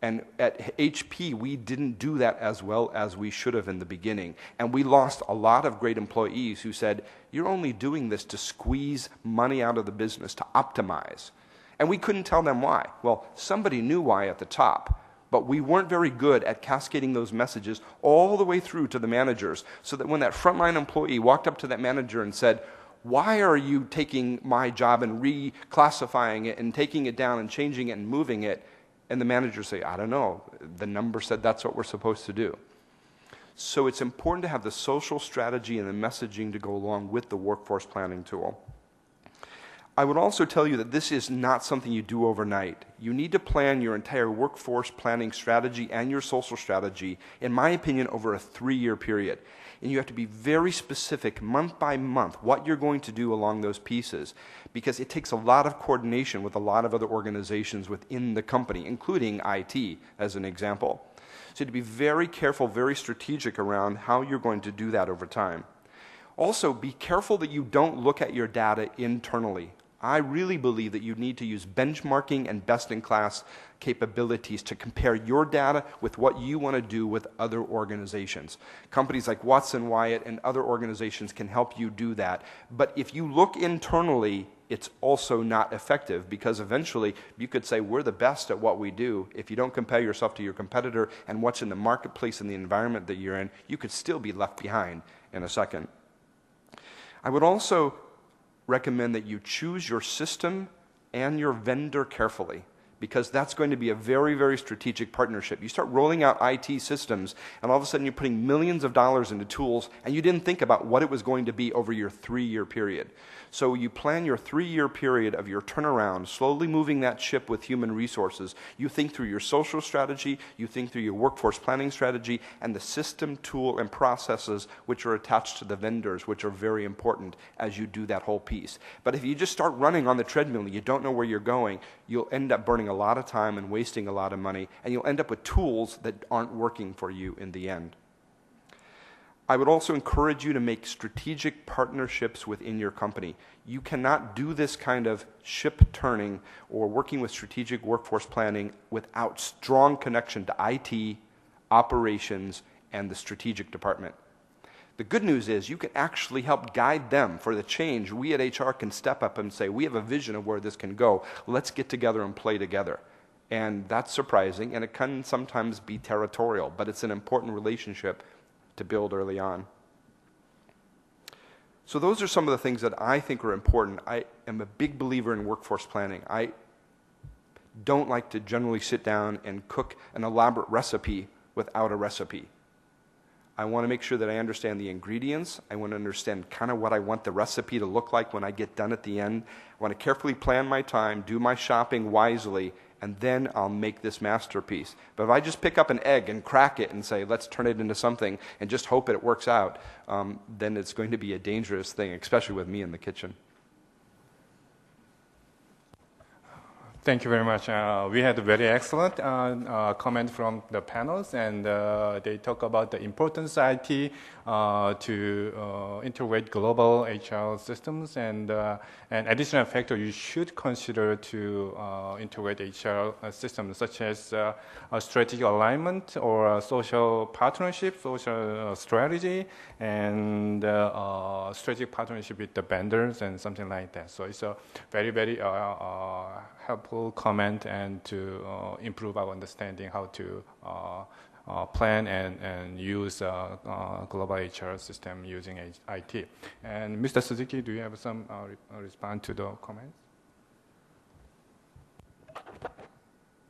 And at HP, we didn't do that as well as we should have in the beginning. And we lost a lot of great employees who said, you're only doing this to squeeze money out of the business, to optimize. And we couldn't tell them why. Well, somebody knew why at the top, but we weren't very good at cascading those messages all the way through to the managers, so that when that frontline employee walked up to that manager and said, why are you taking my job and reclassifying it and taking it down and changing it and moving it? And the managers say, I don't know, the number said that's what we're supposed to do. So it's important to have the social strategy and the messaging to go along with the workforce planning tool. I would also tell you that this is not something you do overnight. You need to plan your entire workforce planning strategy and your social strategy, in my opinion, over a 3-year period. And you have to be very specific, month by month, what you're going to do along those pieces, because it takes a lot of coordination with a lot of other organizations within the company, including IT, as an example. So to be very careful, very strategic around how you're going to do that over time. Also, be careful that you don't look at your data internally. I really believe that you need to use benchmarking and best-in-class capabilities to compare your data with what you want to do with other organizations. Companies like Watson Wyatt and other organizations can help you do that. But if you look internally, it's also not effective, because eventually you could say we're the best at what we do. If you don't compare yourself to your competitor and what's in the marketplace and the environment that you're in, you could still be left behind in a second. I would also recommend that you choose your system and your vendor carefully, because that's going to be a very, very strategic partnership. You start rolling out IT systems, and all of a sudden you're putting millions of dollars into tools, and you didn't think about what it was going to be over your 3-year period. So you plan your 3-year period of your turnaround, slowly moving that ship with human resources. You think through your social strategy, you think through your workforce planning strategy, and the system, tool, and processes which are attached to the vendors, which are very important as you do that whole piece. But if you just start running on the treadmill and you don't know where you're going, you'll end up burning a lot of time and wasting a lot of money, and you'll end up with tools that aren't working for you in the end. I would also encourage you to make strategic partnerships within your company. You cannot do this kind of ship turning or working with strategic workforce planning without strong connection to IT, operations, and the strategic department. The good news is you can actually help guide them for the change. We at HR can step up and say, we have a vision of where this can go. Let's get together and play together. And that's surprising, and it can sometimes be territorial, but it's an important relationship to build early on. So those are some of the things that I think are important. I am a big believer in workforce planning. I don't like to generally sit down and cook an elaborate recipe without a recipe. I want to make sure that I understand the ingredients. I want to understand kind of what I want the recipe to look like when I get done at the end. I want to carefully plan my time, do my shopping wisely, and then I'll make this masterpiece. But if I just pick up an egg and crack it and say, let's turn it into something and just hope it works out, then it's going to be a dangerous thing, especially with me in the kitchen. Thank you very much. We had a very excellent comment from the panels, and they talk about the importance of IT to integrate global HR systems, and an additional factor you should consider to integrate HR systems, such as a strategic alignment or social partnership, social strategy, and strategic partnership with the vendors and something like that. So it's a very, very helpful comment, and to improve our understanding how to plan and use global HR system using IT. And Mr. Suzuki, do you have some response to the comments?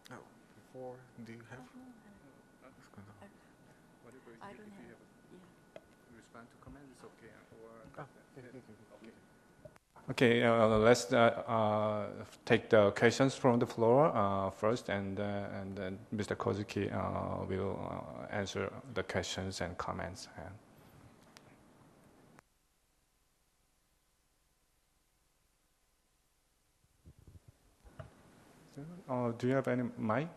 No. Before, do you have? I don't have. Respond to comments, it's okay. Okay, let's take the questions from the floor first, and then Mr. Kozuki will answer the questions and comments. Do you have any mic?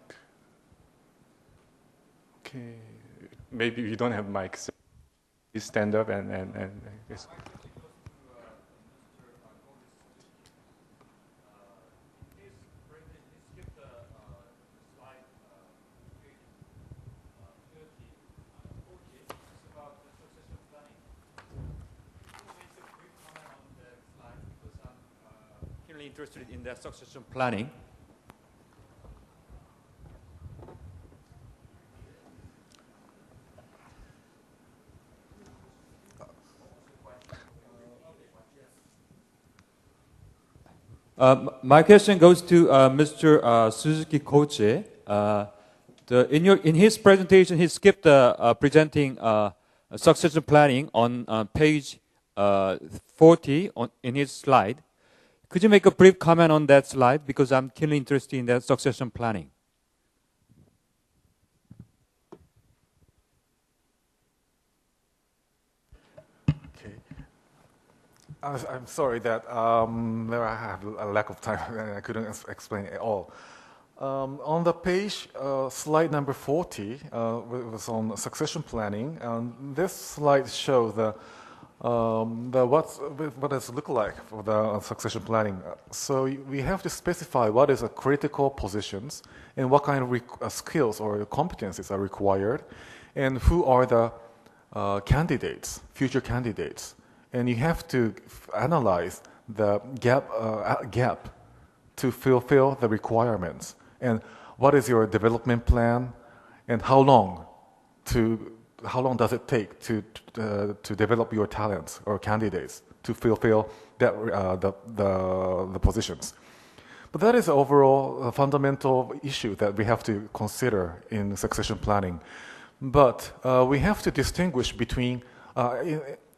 Okay, maybe you don't have mics. You stand up and yes. Interested in the succession planning. My question goes to Mr. Suzuki Koji. In his presentation, he skipped presenting succession planning on page 40 in his slide. Could you make a brief comment on that slide? Because I'm keenly interested in that succession planning. Okay. I'm sorry that there I have a lack of time and I couldn't explain it all. On the page, slide number 40 was on succession planning. This slide shows what does it look like for the succession planning. So we have to specify what is a critical positions and what kind of skills or competencies are required, and who are the candidates, future candidates. And you have to analyze the gap to fulfill the requirements. And what is your development plan, and how long does it take to develop your talents or candidates to fulfill that, the positions. But that is overall a fundamental issue that we have to consider in succession planning. But we have to distinguish between,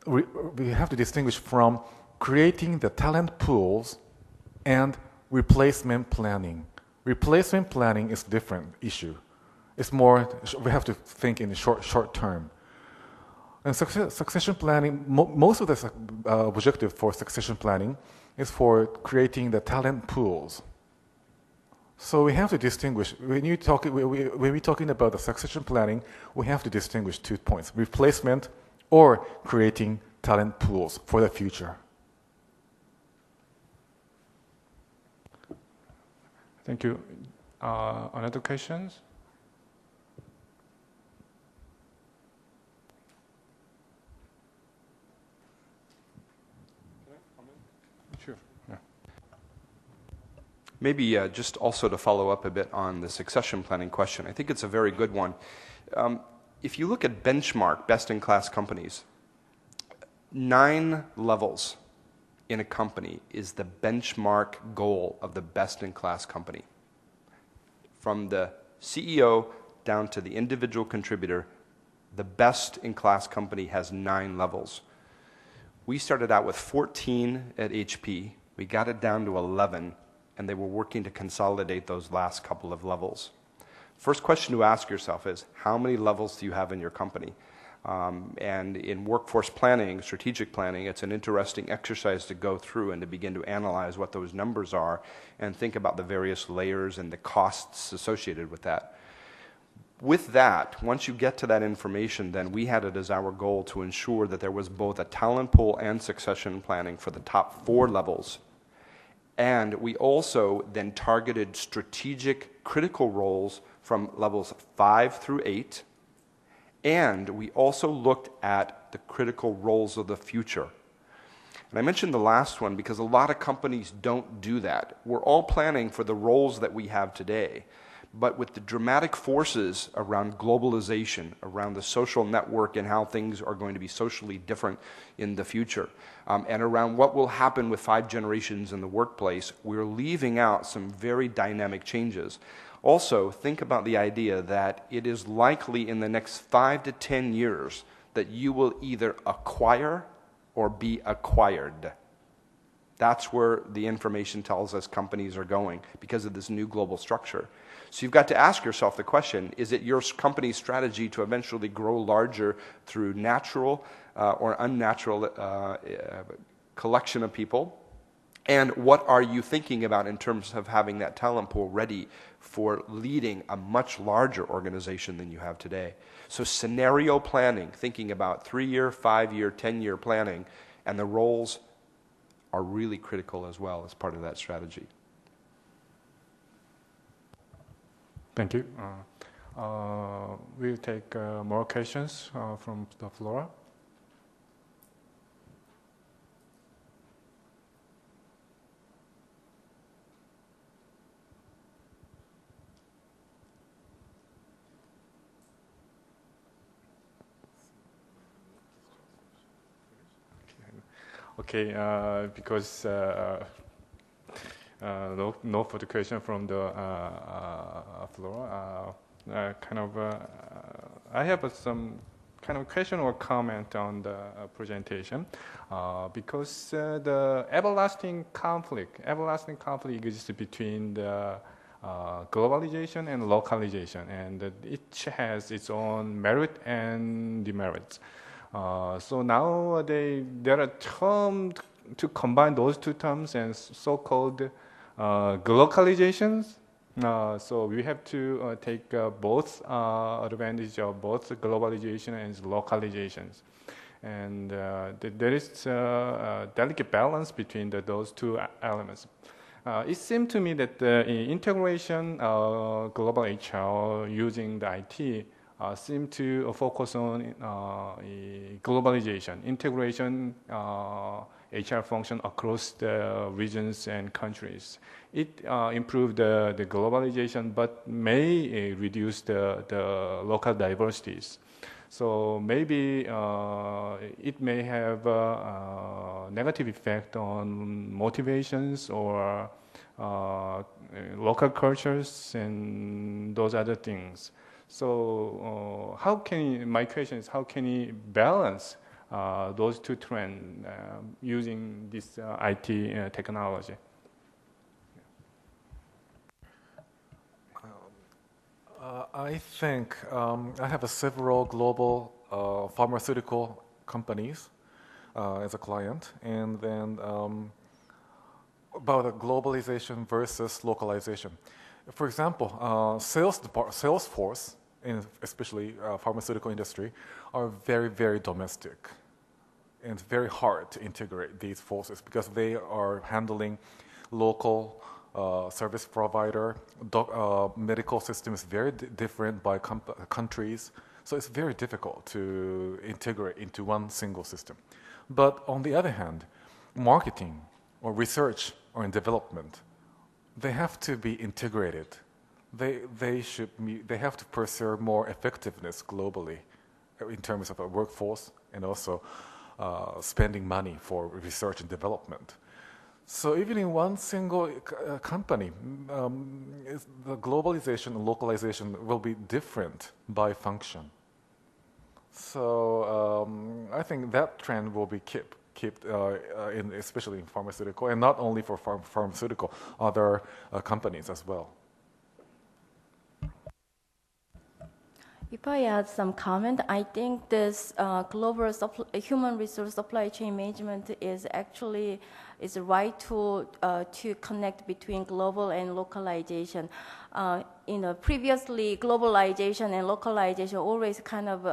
we have to distinguish from creating the talent pools and replacement planning. Replacement planning is a different issue. It's more, we have to think in the short term. And succession planning, most of the objective for succession planning is for creating the talent pools. So we have to distinguish, when we're talking about the succession planning, we have to distinguish 2 points, replacement or creating talent pools for the future. Thank you. Another questions? Sure. Yeah. Maybe just also to follow up a bit on the succession planning question, I think it's a very good one. If you look at benchmark best-in-class companies, 9 levels in a company is the benchmark goal of the best-in-class company. From the CEO down to the individual contributor, the best-in-class company has 9 levels. We started out with 14 at HP. We got it down to 11, and they were working to consolidate those last couple of levels. First question to ask yourself is, how many levels do you have in your company? And in workforce planning, strategic planning, it's an interesting exercise to go through and to begin to analyze what those numbers are and think about the various layers and the costs associated with that. With that, once you get to that information, then we had it as our goal to ensure that there was both a talent pool and succession planning for the top 4 levels. And we also then targeted strategic critical roles from levels 5 through 8. And we also looked at the critical roles of the future. And I mentioned the last one because a lot of companies don't do that. We're all planning for the roles that we have today. But with the dramatic forces around globalization, around the social network and how things are going to be socially different in the future, and around what will happen with 5 generations in the workplace, we're leaving out some very dynamic changes. Also, think about the idea that it is likely in the next 5 to 10 years that you will either acquire or be acquired. That's where the information tells us companies are going because of this new global structure. So you've got to ask yourself the question, is it your company's strategy to eventually grow larger through natural or unnatural collection of people? And what are you thinking about in terms of having that talent pool ready for leading a much larger organization than you have today? So scenario planning, thinking about 3-year, 5-year, 10-year planning, and the roles are really critical as well as part of that strategy. Thank you. We'll take more questions from the floor. Okay, because no further question from the floor. I have some kind of question or comment on the presentation because the everlasting conflict exists between the globalization and localization, and each has its own merit and demerits. So nowadays there are terms to combine those 2 terms and so-called glocalizations. So we have to take both advantage of both globalization and localizations. And there is a delicate balance between those 2 elements. It seemed to me that the integration of global HR using the IT seem to focus on globalization, integration HR function across the regions and countries. It improved the globalization, but may reduce the local diversities. So maybe it may have a negative effect on motivations or local cultures and those other things. So my question is, how can you balance those two trends using this IT technology? I think I have several global pharmaceutical companies as a client, and then about the globalization versus localization. For example, sales force, especially pharmaceutical industry, are very, very domestic, and it's very hard to integrate these forces because they are handling local service provider. Medical system is very different by countries, so it's very difficult to integrate into one single system. But on the other hand, marketing or research or in development, they have to be integrated. They have to pursue more effectiveness globally in terms of a workforce and also spending money for research and development. So even in one single company, the globalization and localization will be different by function. So I think that trend will be kept especially in pharmaceutical, and not only for pharmaceutical, other companies as well. If I add some comment, I think this global human resource supply chain management is actually the right tool to connect between global and localization. Previously, globalization and localization always kind of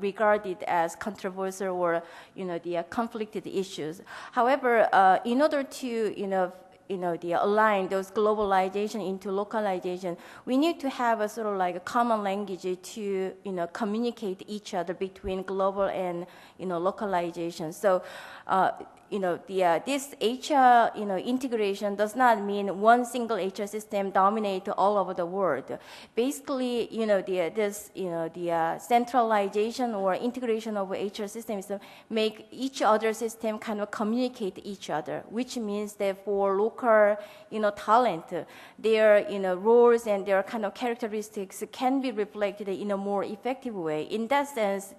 regarded as controversial or the conflicted issues. However, in order to align those globalization into localization, we need to have a sort of like a common language to communicate each other between global and localization. So this HR integration does not mean one single HR system dominate all over the world. Basically, the centralization or integration of HR systems make each other system kind of communicate each other, which means that for local talent, their roles and their kind of characteristics can be reflected in a more effective way. In that sense,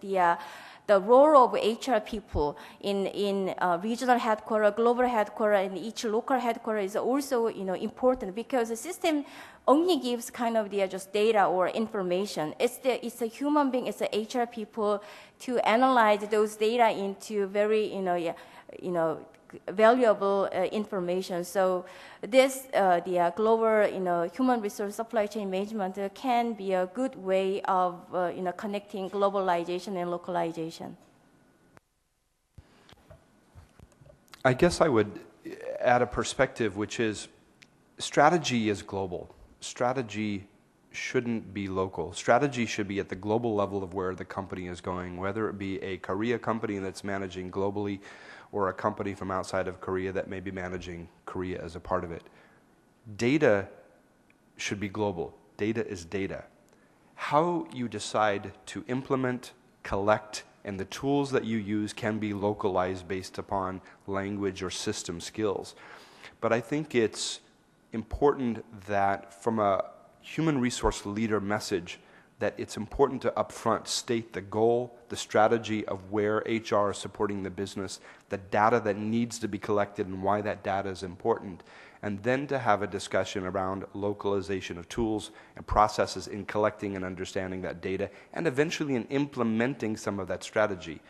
the role of HR people in regional headquarters, global headquarters, and each local headquarters is also important, because the system only gives kind of just data or information. It's a human being, it's the HR people to analyze those data into very valuable information. So this the global human resource supply chain management can be a good way of connecting globalization and localization. I guess I would add a perspective, which is strategy is global. Strategy shouldn't be local. Strategy should be at the global level of where the company is going, whether it be a Korea company that's managing globally or a company from outside of Korea that may be managing Korea as a part of it. Data should be global. Data is data. How you decide to implement, collect, and the tools that you use can be localized based upon language or system skills. But I think it's important that from a human resource leader message, that it's important to upfront state the goal, the strategy of where HR is supporting the business, the data that needs to be collected and why that data is important, and then to have a discussion around localization of tools and processes in collecting and understanding that data, and eventually in implementing some of that strategy.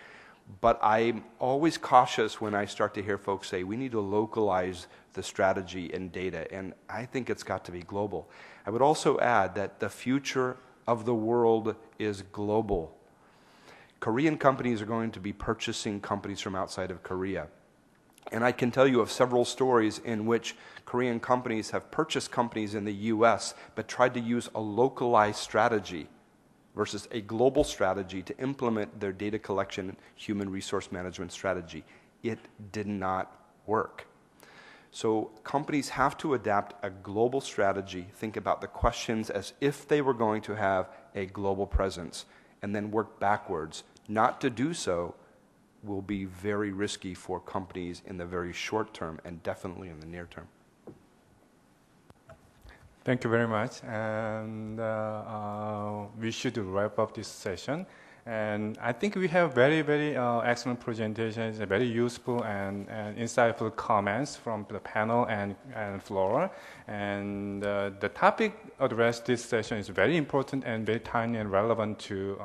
But I'm always cautious when I start to hear folks say, we need to localize the strategy and data, and I think it's got to be global. I would also add that the future of the world is global. Korean companies are going to be purchasing companies from outside of Korea. And I can tell you of several stories in which Korean companies have purchased companies in the US but tried to use a localized strategy versus a global strategy to implement their data collection human resource management strategy. It did not work. So companies have to adapt a global strategy, think about the questions as if they were going to have a global presence, and then work backwards. Not to do so will be very risky for companies in the very short term and definitely in the near term. Thank you very much. And we should wrap up this session. And I think we have very, very excellent presentations, very useful and insightful comments from the panel and floor. And the topic addressed this session is very important and very timely and relevant to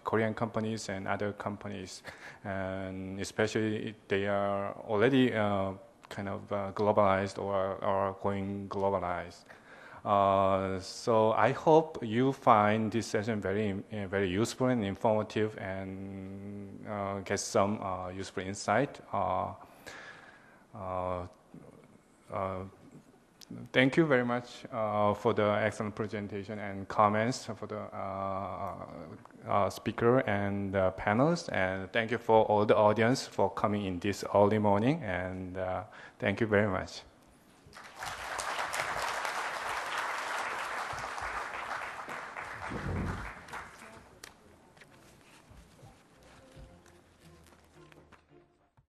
Korean companies and other companies. And especially if they are already kind of globalized or going globalized. So I hope you find this session very useful and informative and get some useful insight. Thank you very much for the excellent presentation and comments for the speaker and panels. And thank you for all the audience for coming in this early morning. And thank you very much.